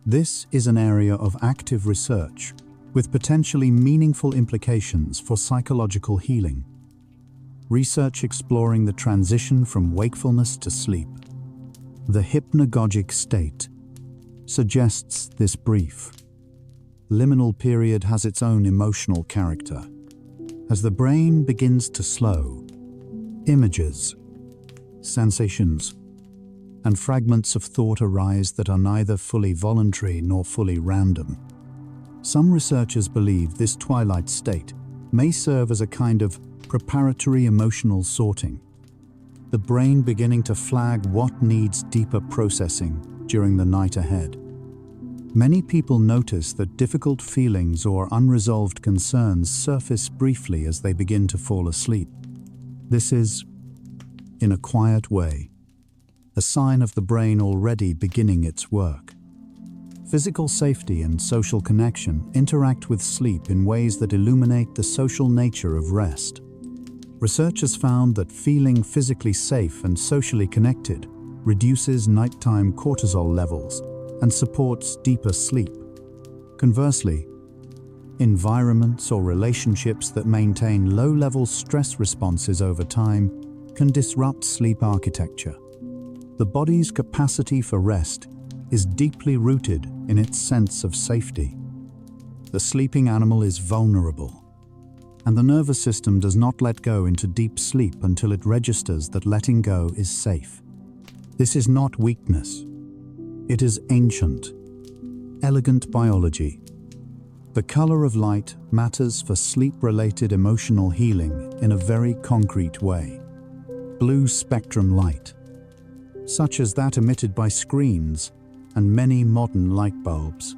This is an area of active research with potentially meaningful implications for psychological healing. Research exploring the transition from wakefulness to sleep, the hypnagogic state, suggests this brief liminal period has its own emotional character. As the brain begins to slow, images, sensations, and fragments of thought arise that are neither fully voluntary nor fully random. Some researchers believe this twilight state may serve as a kind of preparatory emotional sorting, the brain beginning to flag what needs deeper processing during the night ahead. Many people notice that difficult feelings or unresolved concerns surface briefly as they begin to fall asleep. This is, in a quiet way, a sign of the brain already beginning its work. Physical safety and social connection interact with sleep in ways that illuminate the social nature of rest. Researchers found that feeling physically safe and socially connected reduces nighttime cortisol levels and supports deeper sleep. Conversely, environments or relationships that maintain low-level stress responses over time can disrupt sleep architecture. The body's capacity for rest is deeply rooted in its sense of safety. The sleeping animal is vulnerable, and the nervous system does not let go into deep sleep until it registers that letting go is safe. This is not weakness. It is ancient, elegant biology. The color of light matters for sleep-related emotional healing in a very concrete way. Blue spectrum light, such as that emitted by screens and many modern light bulbs,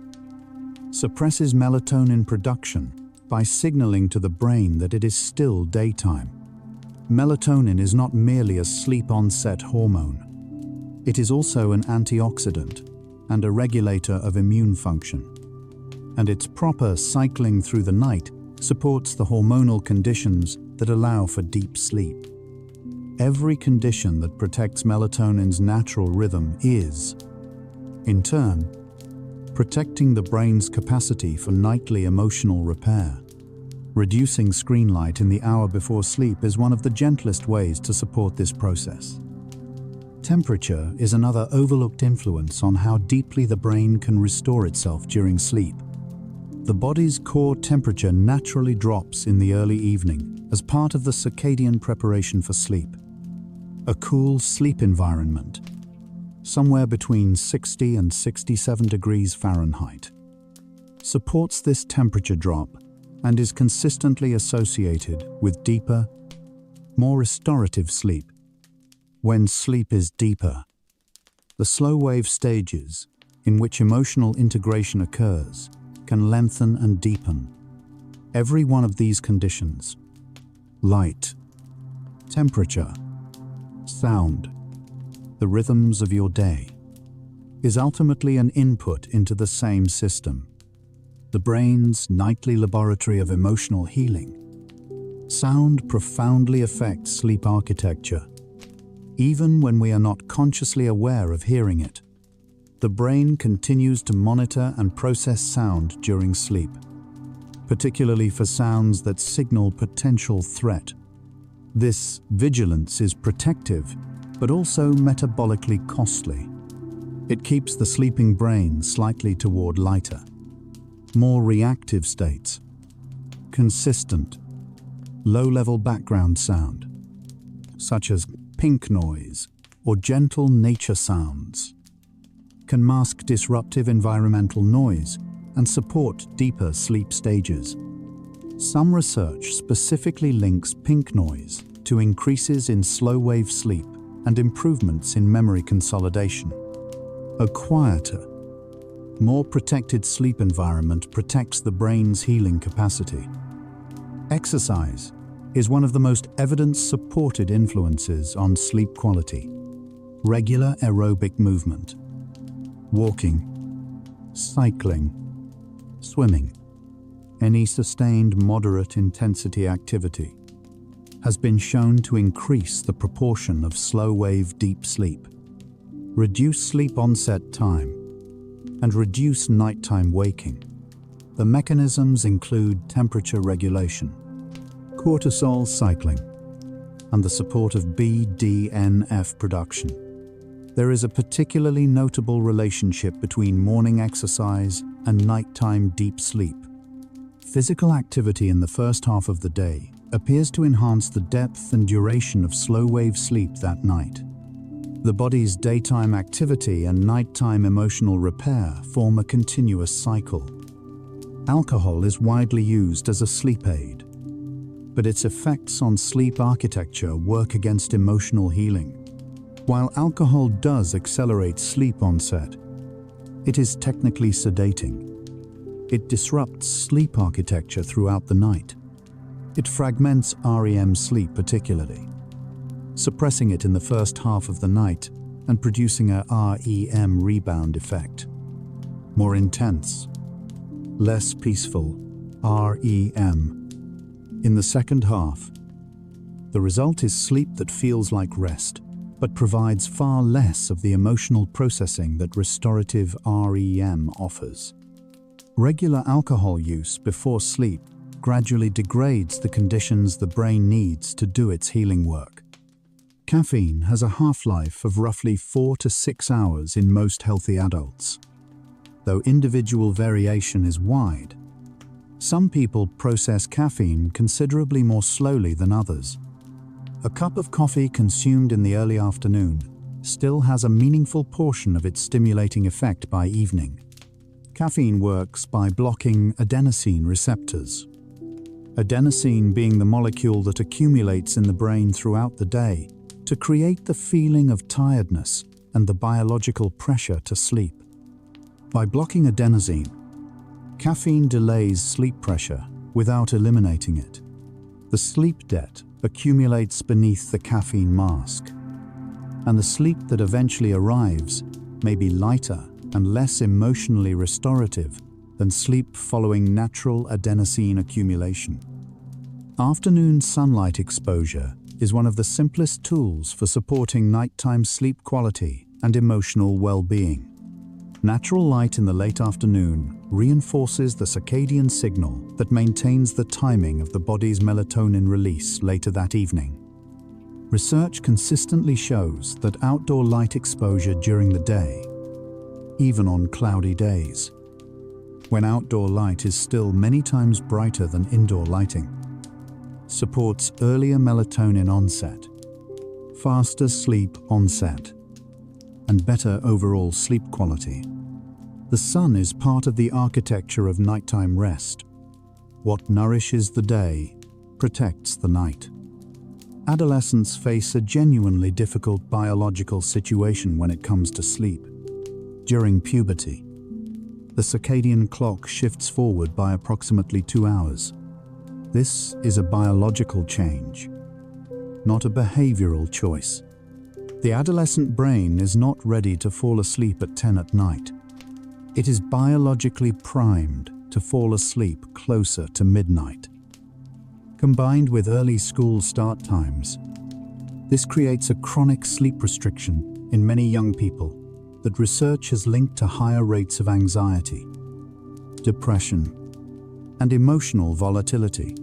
suppresses melatonin production by signaling to the brain that it is still daytime. Melatonin is not merely a sleep-onset hormone. It is also an antioxidant and a regulator of immune function, and its proper cycling through the night supports the hormonal conditions that allow for deep sleep. Every condition that protects melatonin's natural rhythm is, in turn, protecting the brain's capacity for nightly emotional repair. Reducing screen light in the hour before sleep is one of the gentlest ways to support this process. Temperature is another overlooked influence on how deeply the brain can restore itself during sleep. The body's core temperature naturally drops in the early evening as part of the circadian preparation for sleep. A cool sleep environment, somewhere between 60 and 67 degrees Fahrenheit, supports this temperature drop and is consistently associated with deeper, more restorative sleep. When sleep is deeper, the slow-wave stages in which emotional integration occurs can lengthen and deepen. Every one of these conditions, light, temperature, sound, the rhythms of your day, is ultimately an input into the same system, the brain's nightly laboratory of emotional healing. Sound profoundly affects sleep architecture. Even when we are not consciously aware of hearing it, the brain continues to monitor and process sound during sleep, particularly for sounds that signal potential threat. This vigilance is protective, but also metabolically costly. It keeps the sleeping brain slightly toward lighter, more reactive states. Consistent, low-level background sound, such as pink noise or gentle nature sounds, can mask disruptive environmental noise and support deeper sleep stages. Some research specifically links pink noise to increases in slow-wave sleep and improvements in memory consolidation. A quieter, more protected sleep environment protects the brain's healing capacity. Exercise is one of the most evidence-supported influences on sleep quality. Regular aerobic movement, walking, cycling, swimming, any sustained moderate intensity activity has been shown to increase the proportion of slow-wave deep sleep, reduce sleep onset time, and reduce nighttime waking. The mechanisms include temperature regulation, cortisol cycling, and the support of BDNF production. There is a particularly notable relationship between morning exercise and nighttime deep sleep. Physical activity in the first half of the day appears to enhance the depth and duration of slow-wave sleep that night. The body's daytime activity and nighttime emotional repair form a continuous cycle. Alcohol is widely used as a sleep aid, but its effects on sleep architecture work against emotional healing. While alcohol does accelerate sleep onset, it is technically sedating. It disrupts sleep architecture throughout the night. It fragments REM sleep particularly, suppressing it in the first half of the night and producing a REM rebound effect. More intense, less peaceful REM in the second half. The result is sleep that feels like rest, but provides far less of the emotional processing that restorative REM offers. Regular alcohol use before sleep gradually degrades the conditions the brain needs to do its healing work. Caffeine has a half-life of roughly 4 to 6 hours in most healthy adults. Though individual variation is wide, some people process caffeine considerably more slowly than others. A cup of coffee consumed in the early afternoon still has a meaningful portion of its stimulating effect by evening. Caffeine works by blocking adenosine receptors. Adenosine being the molecule that accumulates in the brain throughout the day to create the feeling of tiredness and the biological pressure to sleep. By blocking adenosine, caffeine delays sleep pressure without eliminating it. The sleep debt accumulates beneath the caffeine mask, and the sleep that eventually arrives may be lighter and less emotionally restorative than sleep following natural adenosine accumulation. Afternoon sunlight exposure is one of the simplest tools for supporting nighttime sleep quality and emotional well-being. Natural light in the late afternoon reinforces the circadian signal that maintains the timing of the body's melatonin release later that evening. Research consistently shows that outdoor light exposure during the day, even on cloudy days, when outdoor light is still many times brighter than indoor lighting, supports earlier melatonin onset, faster sleep onset, and better overall sleep quality. The sun is part of the architecture of nighttime rest. What nourishes the day protects the night. Adolescents face a genuinely difficult biological situation when it comes to sleep. During puberty, the circadian clock shifts forward by approximately 2 hours. This is a biological change, not a behavioral choice. The adolescent brain is not ready to fall asleep at 10 at night. It is biologically primed to fall asleep closer to midnight. Combined with early school start times, this creates a chronic sleep restriction in many young people that research has linked to higher rates of anxiety, depression, and emotional volatility.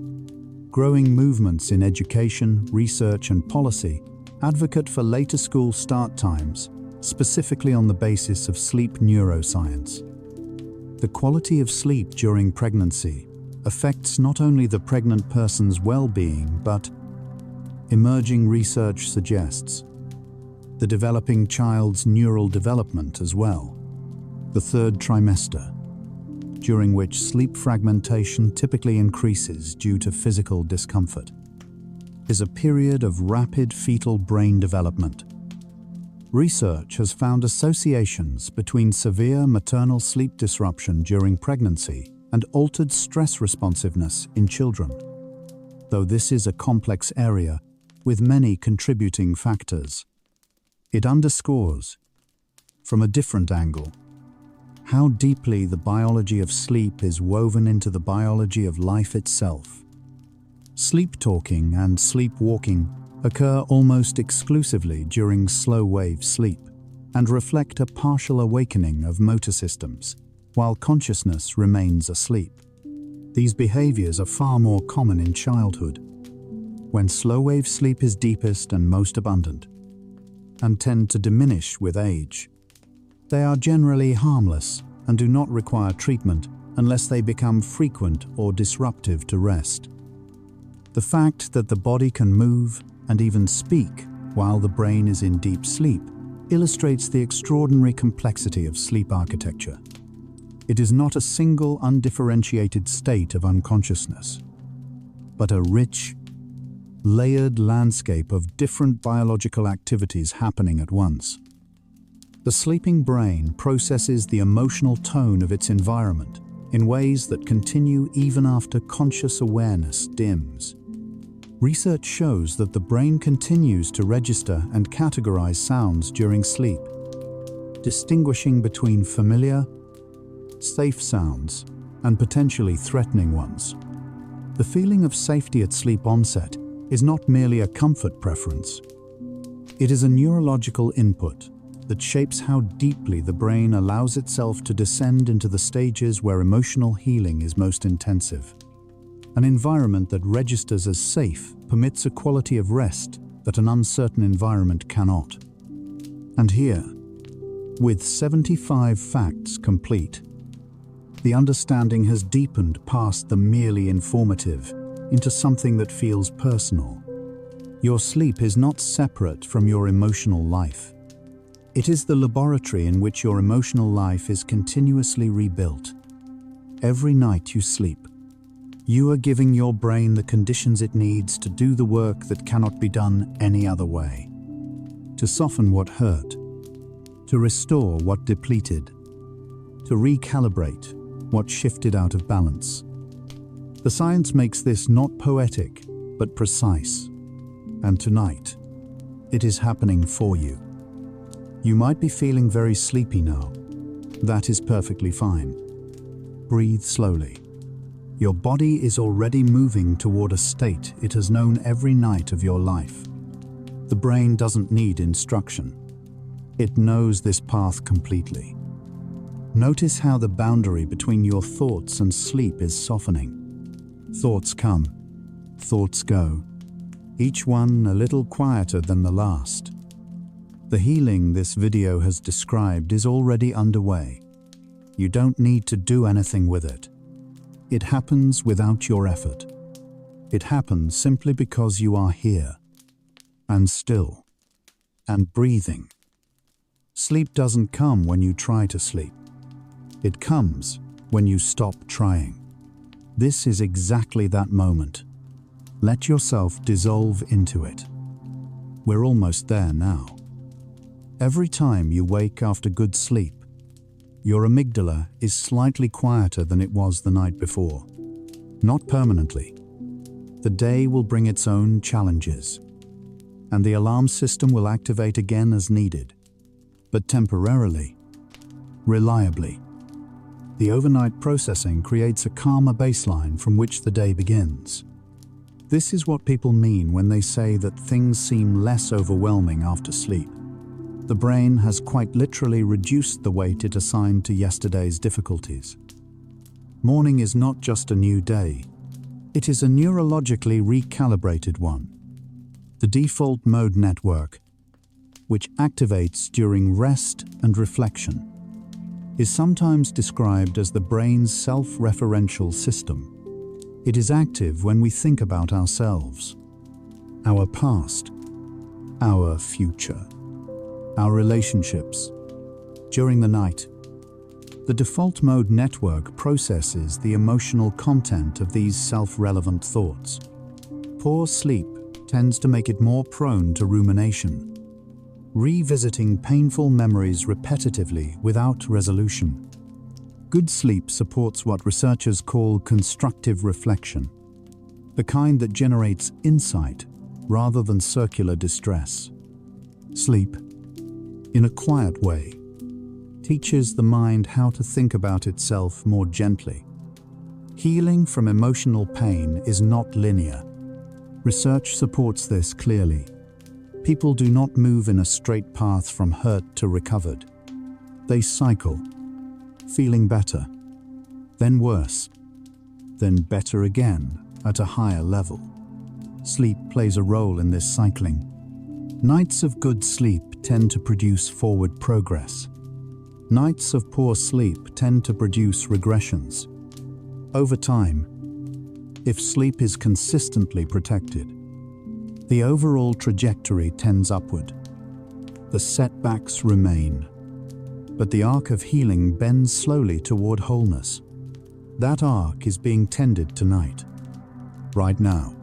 Growing movements in education, research, and policy advocate for later school start times, specifically on the basis of sleep neuroscience. The quality of sleep during pregnancy affects not only the pregnant person's well-being, but, emerging research suggests, the developing child's neural development as well. The third trimester, during which sleep fragmentation typically increases due to physical discomfort, is a period of rapid fetal brain development. Research has found associations between severe maternal sleep disruption during pregnancy and altered stress responsiveness in children. Though this is a complex area with many contributing factors, it underscores, from a different angle, how deeply the biology of sleep is woven into the biology of life itself. Sleep talking and sleepwalking occur almost exclusively during slow-wave sleep and reflect a partial awakening of motor systems, while consciousness remains asleep. These behaviors are far more common in childhood, when slow-wave sleep is deepest and most abundant, and tend to diminish with age. They are generally harmless and do not require treatment unless they become frequent or disruptive to rest. The fact that the body can move and even speak while the brain is in deep sleep illustrates the extraordinary complexity of sleep architecture. It is not a single undifferentiated state of unconsciousness, but a rich, layered landscape of different biological activities happening at once. The sleeping brain processes the emotional tone of its environment in ways that continue even after conscious awareness dims. Research shows that the brain continues to register and categorize sounds during sleep, distinguishing between familiar, safe sounds and potentially threatening ones. The feeling of safety at sleep onset is not merely a comfort preference. It is a neurological input that shapes how deeply the brain allows itself to descend into the stages where emotional healing is most intensive. An environment that registers as safe permits a quality of rest that an uncertain environment cannot. And here, with 75 facts complete, the understanding has deepened past the merely informative into something that feels personal. Your sleep is not separate from your emotional life. It is the laboratory in which your emotional life is continuously rebuilt. Every night you sleep, you are giving your brain the conditions it needs to do the work that cannot be done any other way. To soften what hurt, to restore what depleted, to recalibrate what shifted out of balance. The science makes this not poetic, but precise. And tonight, it is happening for you. You might be feeling very sleepy now. That is perfectly fine. Breathe slowly. Your body is already moving toward a state it has known every night of your life. The brain doesn't need instruction. It knows this path completely. Notice how the boundary between your thoughts and sleep is softening. Thoughts come, thoughts go, each one a little quieter than the last. The healing this video has described is already underway. You don't need to do anything with it. It happens without your effort. It happens simply because you are here, and still, and breathing. Sleep doesn't come when you try to sleep. It comes when you stop trying. This is exactly that moment. Let yourself dissolve into it. We're almost there now. Every time you wake after good sleep, your amygdala is slightly quieter than it was the night before. Not permanently. The day will bring its own challenges, and the alarm system will activate again as needed, but temporarily, reliably. The overnight processing creates a calmer baseline from which the day begins. This is what people mean when they say that things seem less overwhelming after sleep. The brain has quite literally reduced the weight it assigned to yesterday's difficulties. Morning is not just a new day. It is a neurologically recalibrated one. The default mode network, which activates during rest and reflection, is sometimes described as the brain's self-referential system. It is active when we think about ourselves, our past, our future, our relationships. During the night, the default mode network processes the emotional content of these self-relevant thoughts. Poor sleep tends to make it more prone to rumination, revisiting painful memories repetitively without resolution. Good sleep supports what researchers call constructive reflection, the kind that generates insight rather than circular distress. Sleep, in a quiet way, teaches the mind how to think about itself more gently. Healing from emotional pain is not linear. Research supports this clearly. People do not move in a straight path from hurt to recovered. They cycle, feeling better, then worse, then better again at a higher level. Sleep plays a role in this cycling. Nights of good sleep tend to produce forward progress. Nights of poor sleep tend to produce regressions. Over time, if sleep is consistently protected, the overall trajectory tends upward. The setbacks remain, but the arc of healing bends slowly toward wholeness. That arc is being tended tonight, right now,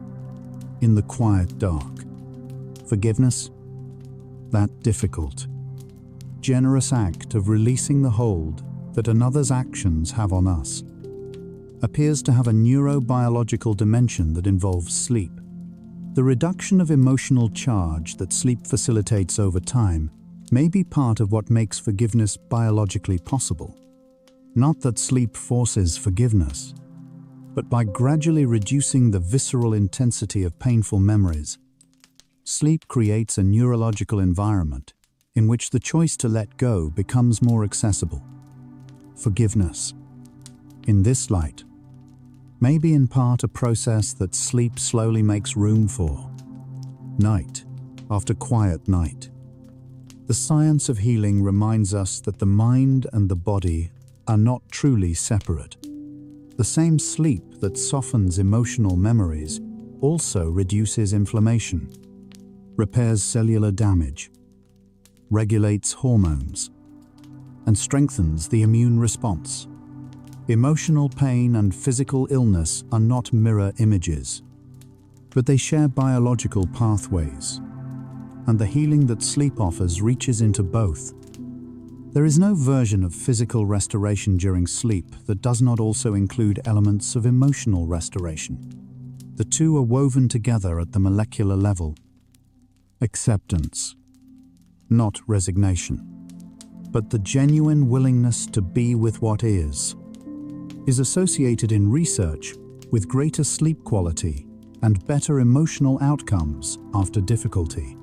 in the quiet dark. Forgiveness, that difficult, generous act of releasing the hold that another's actions have on us, appears to have a neurobiological dimension that involves sleep. The reduction of emotional charge that sleep facilitates over time may be part of what makes forgiveness biologically possible. Not that sleep forces forgiveness, but by gradually reducing the visceral intensity of painful memories, sleep creates a neurological environment in which the choice to let go becomes more accessible. Forgiveness, in this light, may be in part a process that sleep slowly makes room for. Night, after quiet night. The science of healing reminds us that the mind and the body are not truly separate. The same sleep that softens emotional memories also reduces inflammation, repairs cellular damage, regulates hormones, and strengthens the immune response. Emotional pain and physical illness are not mirror images, but they share biological pathways, and the healing that sleep offers reaches into both. There is no version of physical restoration during sleep that does not also include elements of emotional restoration. The two are woven together at the molecular level. Acceptance, not resignation, but the genuine willingness to be with what is associated in research with greater sleep quality and better emotional outcomes after difficulty.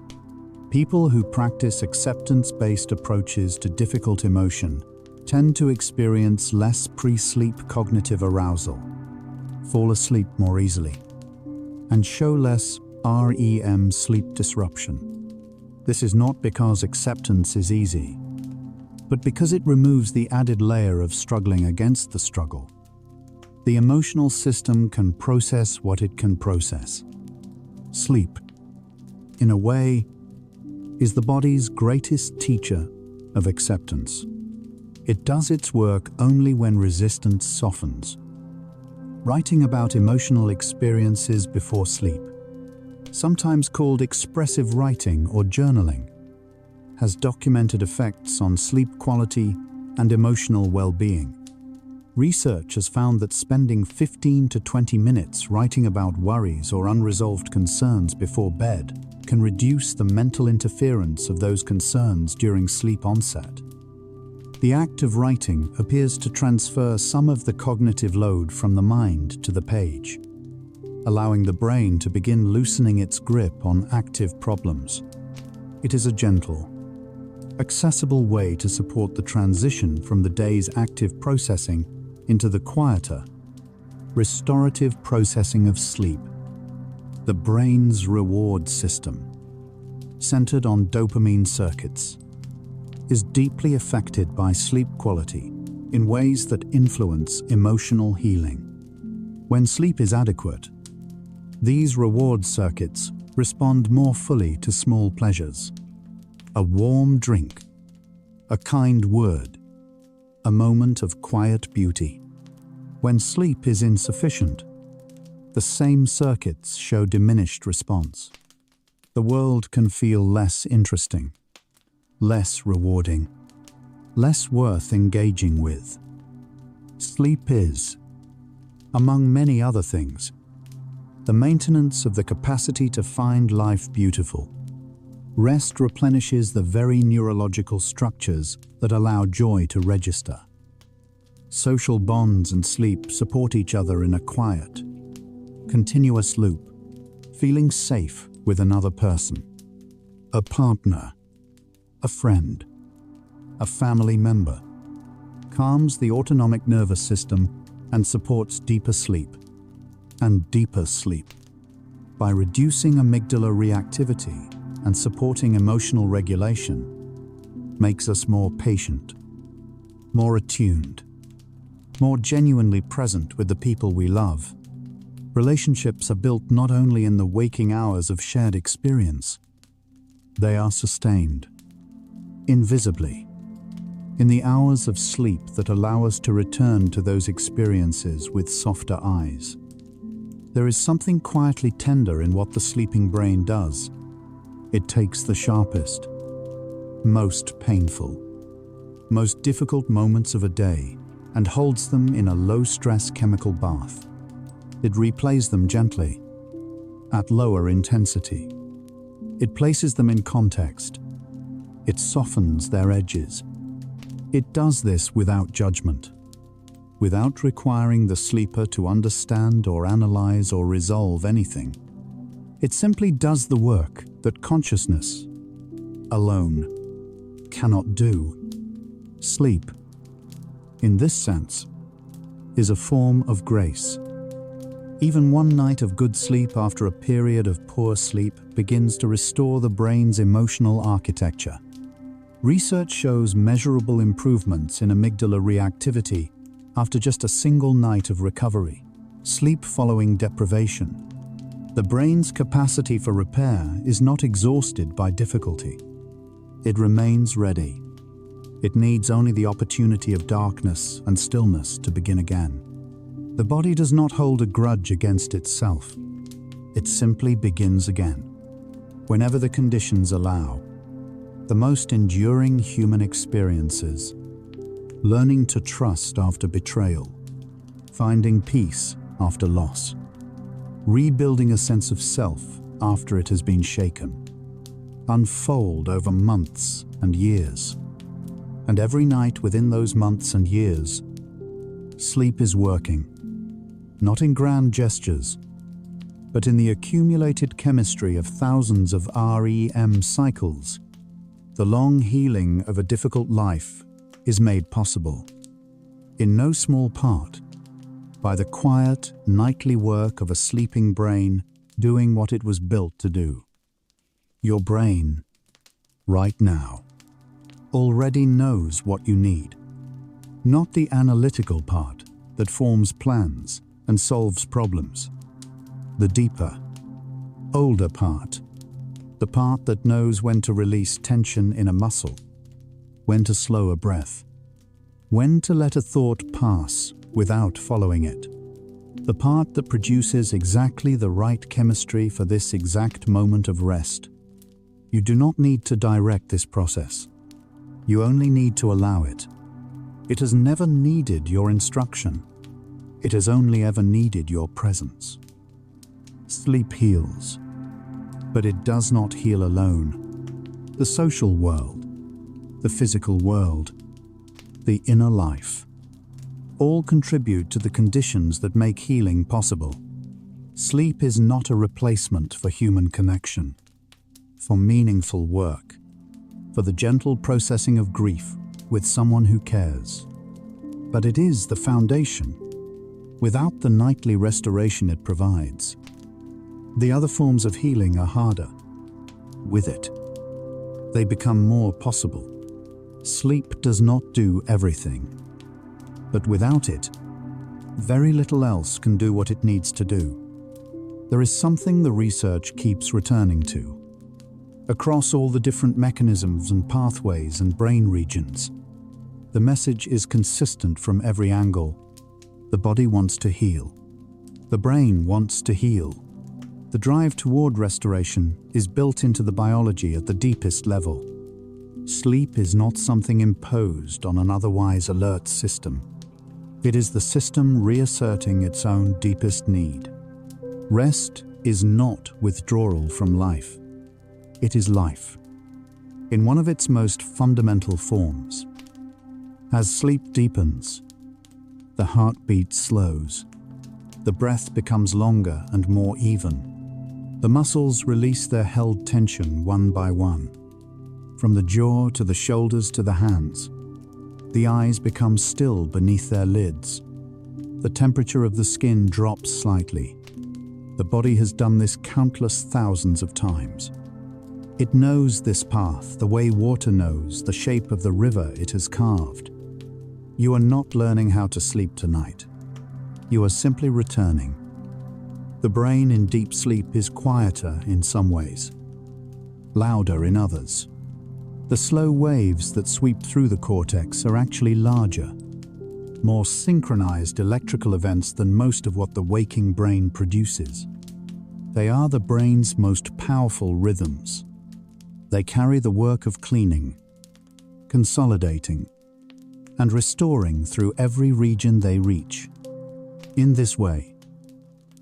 People who practice acceptance-based approaches to difficult emotion tend to experience less pre-sleep cognitive arousal, fall asleep more easily, and show less REM sleep disruption. This is not because acceptance is easy, but because it removes the added layer of struggling against the struggle. The emotional system can process what it can process. Sleep, in a way, is the body's greatest teacher of acceptance. It does its work only when resistance softens. Writing about emotional experiences before sleep, sometimes called expressive writing or journaling, has documented effects on sleep quality and emotional well-being. Research has found that spending 15 to 20 minutes writing about worries or unresolved concerns before bed can reduce the mental interference of those concerns during sleep onset. The act of writing appears to transfer some of the cognitive load from the mind to the page, allowing the brain to begin loosening its grip on active problems. It is a gentle, accessible way to support the transition from the day's active processing into the quieter, restorative processing of sleep. The brain's reward system, centered on dopamine circuits, is deeply affected by sleep quality in ways that influence emotional healing. When sleep is adequate, these reward circuits respond more fully to small pleasures. A warm drink, a kind word, a moment of quiet beauty. When sleep is insufficient, the same circuits show diminished response. The world can feel less interesting, less rewarding, less worth engaging with. Sleep is, among many other things, the maintenance of the capacity to find life beautiful. Rest replenishes the very neurological structures that allow joy to register. Social bonds and sleep support each other in a quiet, continuous loop, feeling safe with another person, a partner, a friend, a family member, calms the autonomic nervous system and supports deeper sleep and deeper sleep. By reducing amygdala reactivity and supporting emotional regulation, makes us more patient, more attuned, more genuinely present with the people we love. Relationships are built not only in the waking hours of shared experience, they are sustained, invisibly, in the hours of sleep that allow us to return to those experiences with softer eyes. There is something quietly tender in what the sleeping brain does. It takes the sharpest, most painful, most difficult moments of a day and holds them in a low-stress chemical bath. It replays them gently, at lower intensity. It places them in context. It softens their edges. It does this without judgment, without requiring the sleeper to understand or analyze or resolve anything. It simply does the work that consciousness alone cannot do. Sleep, in this sense, is a form of grace, Even one night of good sleep after a period of poor sleep begins to restore the brain's emotional architecture. Research shows measurable improvements in amygdala reactivity after just a single night of recovery. Sleep following deprivation. The brain's capacity for repair is not exhausted by difficulty. It remains ready. It needs only the opportunity of darkness and stillness to begin again. The body does not hold a grudge against itself. It simply begins again, whenever the conditions allow. The most enduring human experiences: learning to trust after betrayal, finding peace after loss, rebuilding a sense of self after it has been shaken, unfold over months and years. And every night within those months and years, sleep is working, not in grand gestures, but in the accumulated chemistry of thousands of REM cycles. The long healing of a difficult life is made possible, in no small part, by the quiet, nightly work of a sleeping brain doing what it was built to do. Your brain, right now, already knows what you need. Not the analytical part that forms plans and solves problems. The deeper, older part. The part that knows when to release tension in a muscle, when to slow a breath, when to let a thought pass without following it. The part that produces exactly the right chemistry for this exact moment of rest. You do not need to direct this process. You only need to allow it. It has never needed your instruction. It has only ever needed your presence. Sleep heals, but it does not heal alone. The social world, the physical world, the inner life, all contribute to the conditions that make healing possible. Sleep is not a replacement for human connection, for meaningful work, for the gentle processing of grief with someone who cares. But it is the foundation. Without the nightly restoration it provides, the other forms of healing are harder. With it, they become more possible. Sleep does not do everything, but without it, very little else can do what it needs to do. There is something the research keeps returning to. Across all the different mechanisms and pathways and brain regions, the message is consistent from every angle. The body wants to heal. The brain wants to heal. The drive toward restoration is built into the biology at the deepest level. Sleep is not something imposed on an otherwise alert system. It is the system reasserting its own deepest need. Rest is not withdrawal from life. It is life, in one of its most fundamental forms. As sleep deepens, the heartbeat slows. The breath becomes longer and more even. The muscles release their held tension one by one. From the jaw to the shoulders to the hands, the eyes become still beneath their lids. The temperature of the skin drops slightly. The body has done this countless thousands of times. It knows this path the way water knows the shape of the river it has carved. You are not learning how to sleep tonight. You are simply returning. The brain in deep sleep is quieter in some ways, louder in others. The slow waves that sweep through the cortex are actually larger, more synchronized electrical events than most of what the waking brain produces. They are the brain's most powerful rhythms. They carry the work of cleaning, consolidating, and restoring through every region they reach. In this way,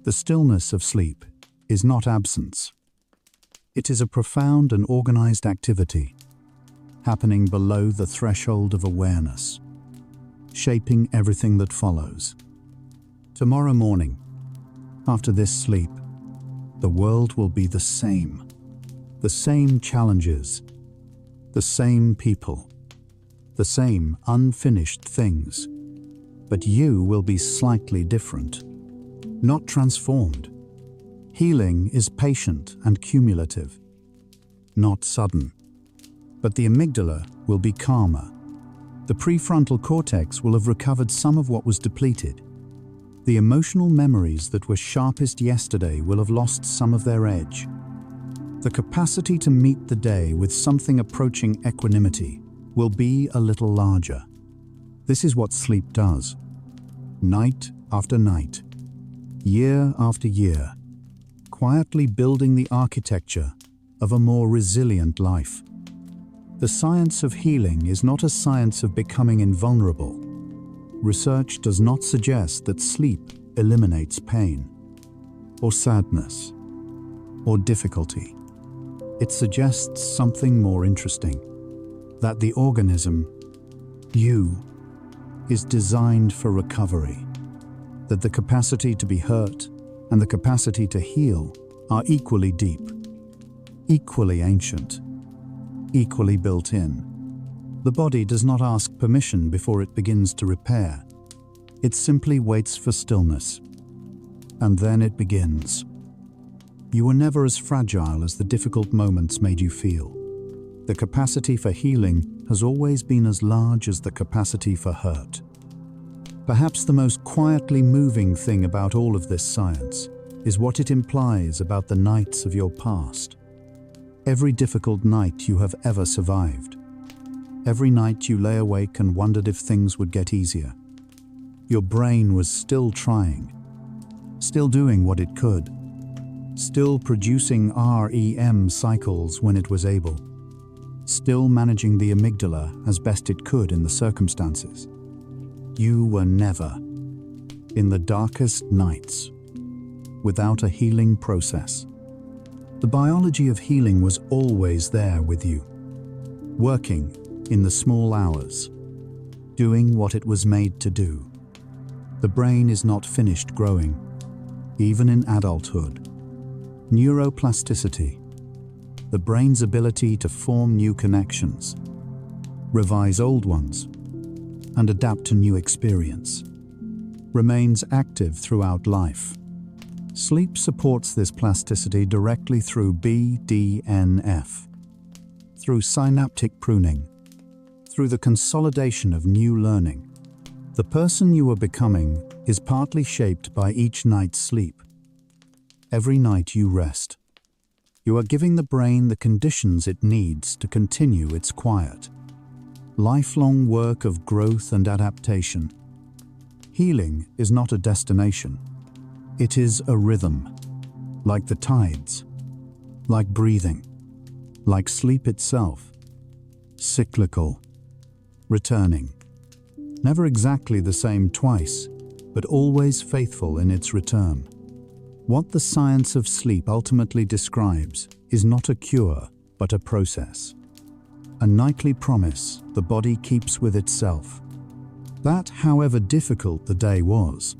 the stillness of sleep is not absence. It is a profound and organized activity, happening below the threshold of awareness, shaping everything that follows. Tomorrow morning, after this sleep, the world will be the same challenges, the same people, the same unfinished things, but you will be slightly different. not transformed. Healing is patient and cumulative, not sudden. But the amygdala will be calmer. The prefrontal cortex will have recovered some of what was depleted. The emotional memories that were sharpest yesterday will have lost some of their edge. The capacity to meet the day with something approaching equanimity will be a little larger. This is what sleep does. Night after night, year after year, quietly building the architecture of a more resilient life. The science of healing is not a science of becoming invulnerable. Research does not suggest that sleep eliminates pain, or sadness, or difficulty. It suggests something more interesting, that the organism, you, is designed for recovery, that the capacity to be hurt and the capacity to heal are equally deep, equally ancient, equally built in. The body does not ask permission before it begins to repair. It simply waits for stillness. And then it begins. You were never as fragile as the difficult moments made you feel. The capacity for healing has always been as large as the capacity for hurt. Perhaps the most quietly moving thing about all of this science is what it implies about the nights of your past. Every difficult night you have ever survived. Every night you lay awake and wondered if things would get easier. Your brain was still trying, still doing what it could, still producing REM cycles when it was able, still managing the amygdala as best it could in the circumstances. You were never, in the darkest nights, without a healing process. The biology of healing was always there with you, working in the small hours, doing what it was made to do. The brain is not finished growing, even in adulthood. Neuroplasticity, the brain's ability to form new connections, revise old ones, and adapt to new experience, remains active throughout life. Sleep supports this plasticity directly through BDNF, through synaptic pruning, through the consolidation of new learning. The person you are becoming is partly shaped by each night's sleep. Every night you rest, you are giving the brain the conditions it needs to continue its quiet, lifelong work of growth and adaptation. Healing is not a destination. It is a rhythm, like the tides, like breathing, like sleep itself, cyclical, returning. Never exactly the same twice, but always faithful in its return. What the science of sleep ultimately describes is not a cure, but a process. A nightly promise the body keeps with itself, that however difficult the day was,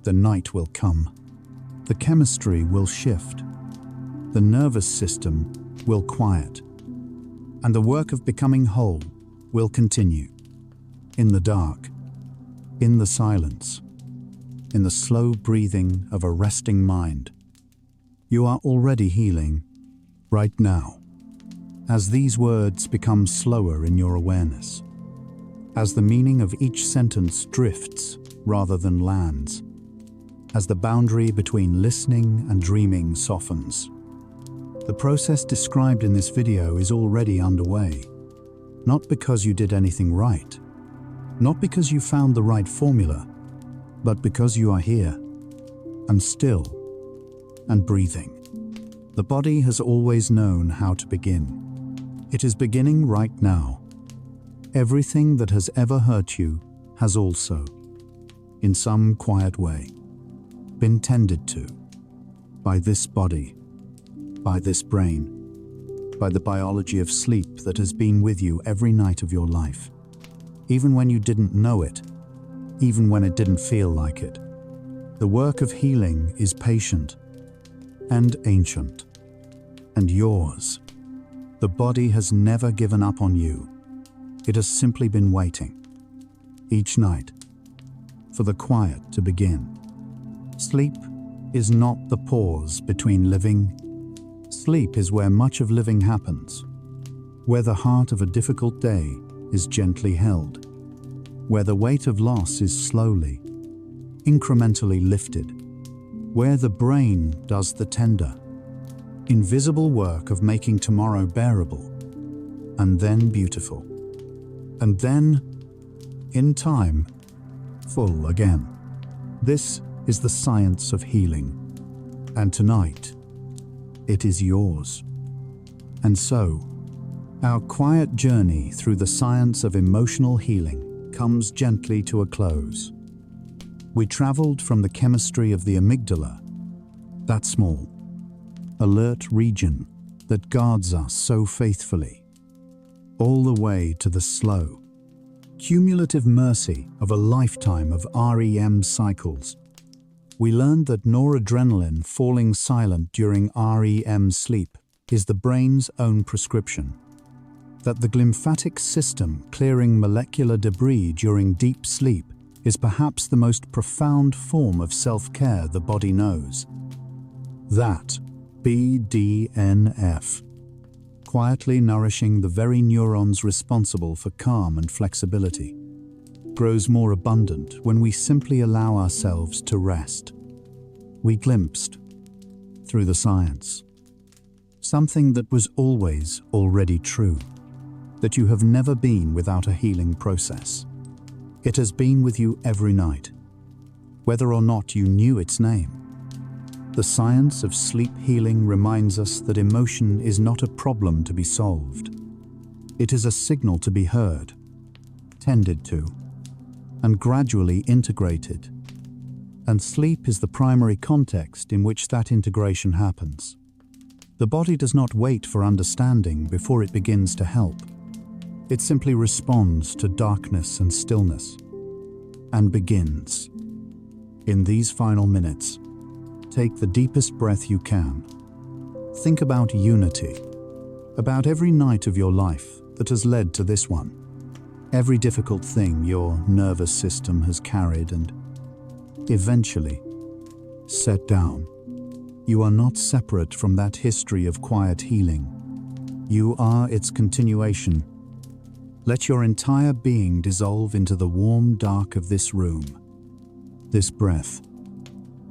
the night will come. The chemistry will shift. The nervous system will quiet. And the work of becoming whole will continue. In the dark, in the silence, in the slow breathing of a resting mind. You are already healing, right now, as these words become slower in your awareness, as the meaning of each sentence drifts rather than lands, as the boundary between listening and dreaming softens. The process described in this video is already underway, not because you did anything right, not because you found the right formula, but because you are here, and still, and breathing. The body has always known how to begin. It is beginning right now. Everything that has ever hurt you has also, in some quiet way, been tended to by this body, by this brain, by the biology of sleep that has been with you every night of your life. Even when you didn't know it, even when it didn't feel like it. The work of healing is patient and ancient, and yours. The body has never given up on you. It has simply been waiting, each night, for the quiet to begin. Sleep is not the pause between living. Sleep is where much of living happens, where the heart of a difficult day is gently held, where the weight of loss is slowly, incrementally lifted, where the brain does the tender, invisible work of making tomorrow bearable, and then beautiful, and then, in time, full again. This is the science of healing, and tonight, it is yours. And so, our quiet journey through the science of emotional healing comes gently to a close. We traveled from the chemistry of the amygdala, that small, alert region that guards us so faithfully, all the way to the slow, cumulative mercy of a lifetime of REM cycles. We learned that noradrenaline falling silent during REM sleep is the brain's own prescription, that the glymphatic system clearing molecular debris during deep sleep is perhaps the most profound form of self-care the body knows. That BDNF, quietly nourishing the very neurons responsible for calm and flexibility, grows more abundant when we simply allow ourselves to rest. We glimpsed, through the science, something that was always already true, that you have never been without a healing process. It has been with you every night, whether or not you knew its name. The science of sleep healing reminds us that emotion is not a problem to be solved. It is a signal to be heard, tended to, and gradually integrated. And sleep is the primary context in which that integration happens. The body does not wait for understanding before it begins to help. It simply responds to darkness and stillness, and begins. In these final minutes, take the deepest breath you can. Think about unity, about every night of your life that has led to this one. Every difficult thing your nervous system has carried and eventually set down. You are not separate from that history of quiet healing. You are its continuation. Let your entire being dissolve into the warm dark of this room, this breath,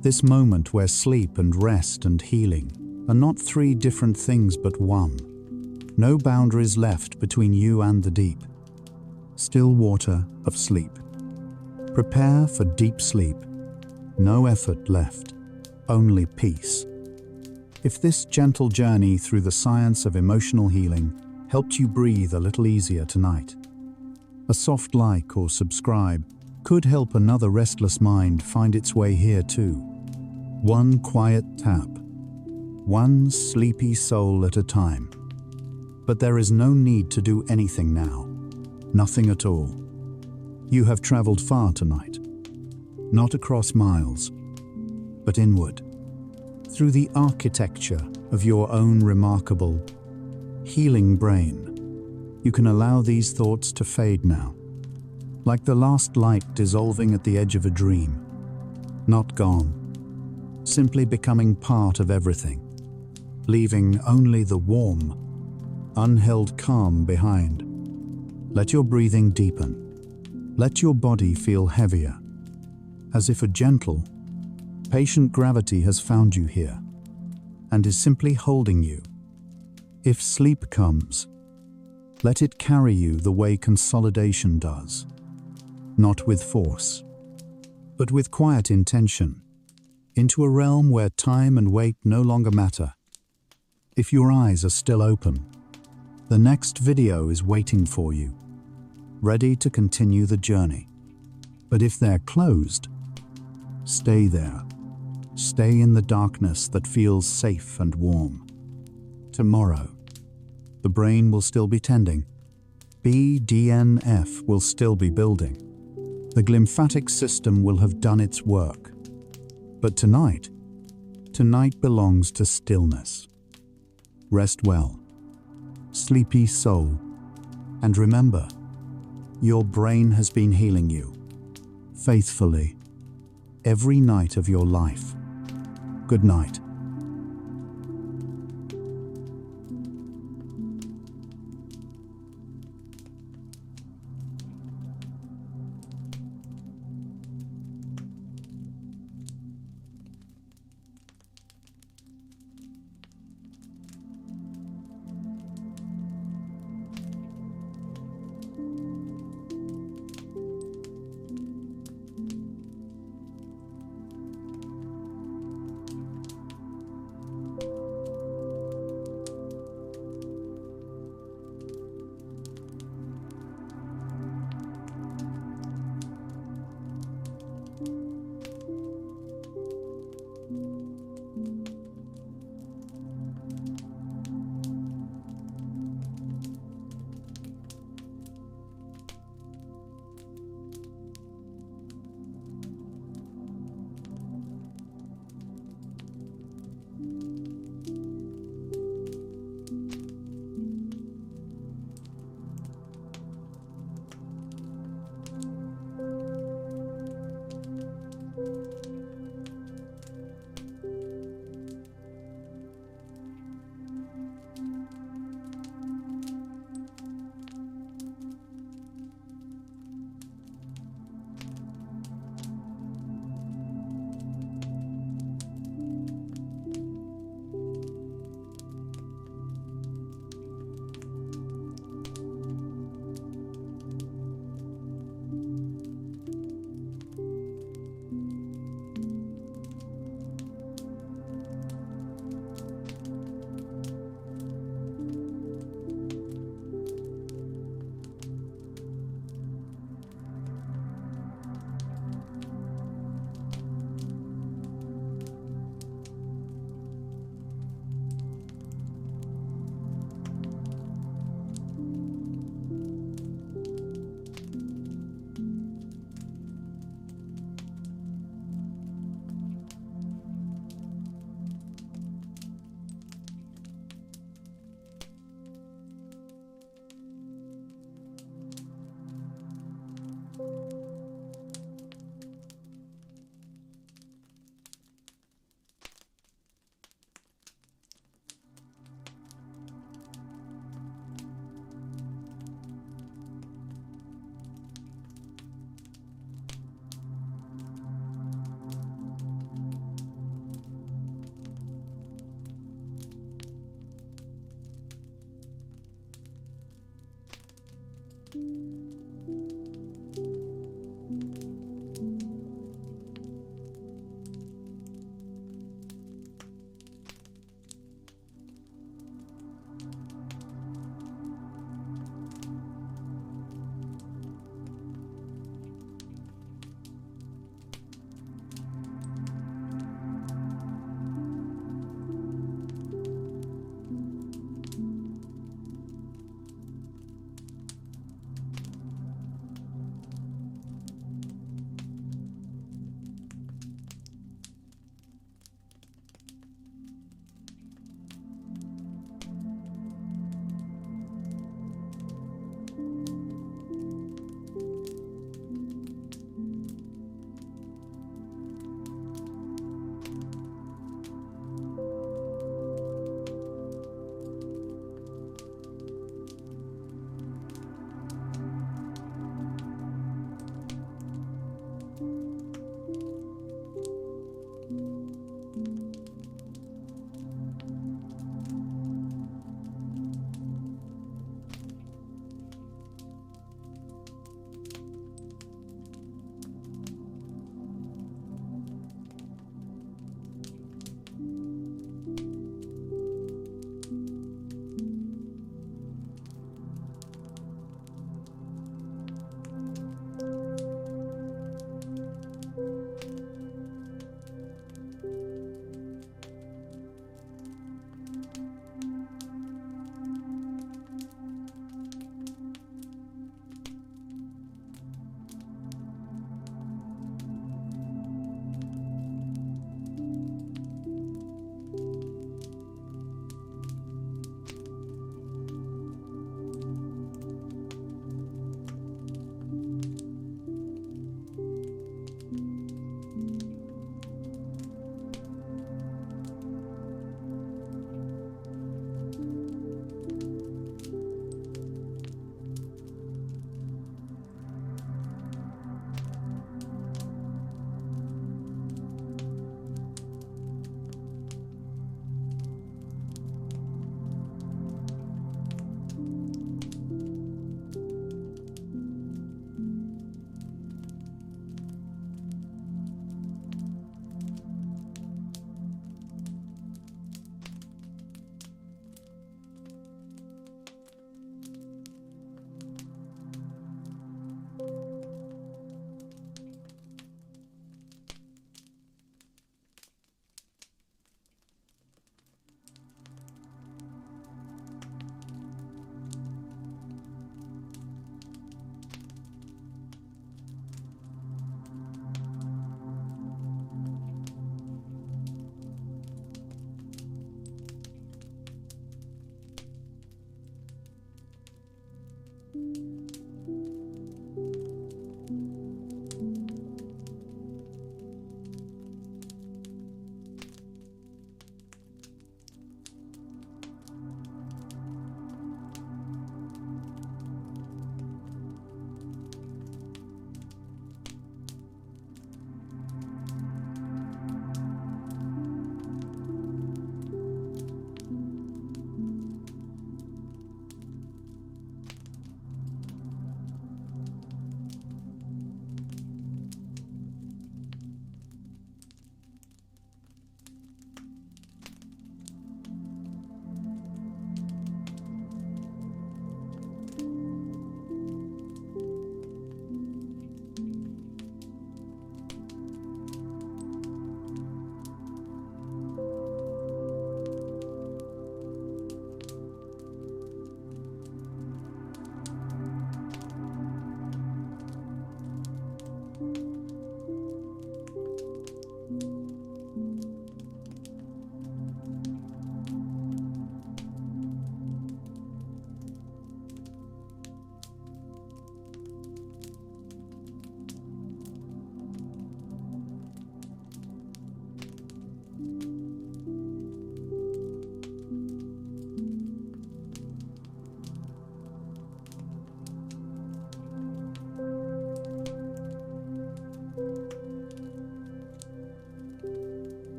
this moment where sleep and rest and healing are not three different things but one. No boundaries left between you and the deep. Still water of sleep. Prepare for deep sleep. No effort left, only peace. If this gentle journey through the science of emotional healing helped you breathe a little easier tonight, a soft like or subscribe could help another restless mind find its way here too. One quiet tap, one sleepy soul at a time. But there is no need to do anything now. Nothing at all. You have traveled far tonight. Not across miles, but inward, through the architecture of your own remarkable, healing brain. You can allow these thoughts to fade now, like the last light dissolving at the edge of a dream. Not gone, simply becoming part of everything, leaving only the warm, unheld calm behind. Let your breathing deepen. Let your body feel heavier, as if a gentle, patient gravity has found you here and is simply holding you. If sleep comes, let it carry you the way consolidation does, not with force, but with quiet intention, into a realm where time and weight no longer matter. If your eyes are still open, the next video is waiting for you, ready to continue the journey. But if they're closed, stay there. Stay in the darkness that feels safe and warm. Tomorrow, the brain will still be tending. BDNF will still be building. The glymphatic system will have done its work. But tonight belongs to stillness. Rest well, sleepy soul, and remember, your brain has been healing you, faithfully, every night of your life. Good night.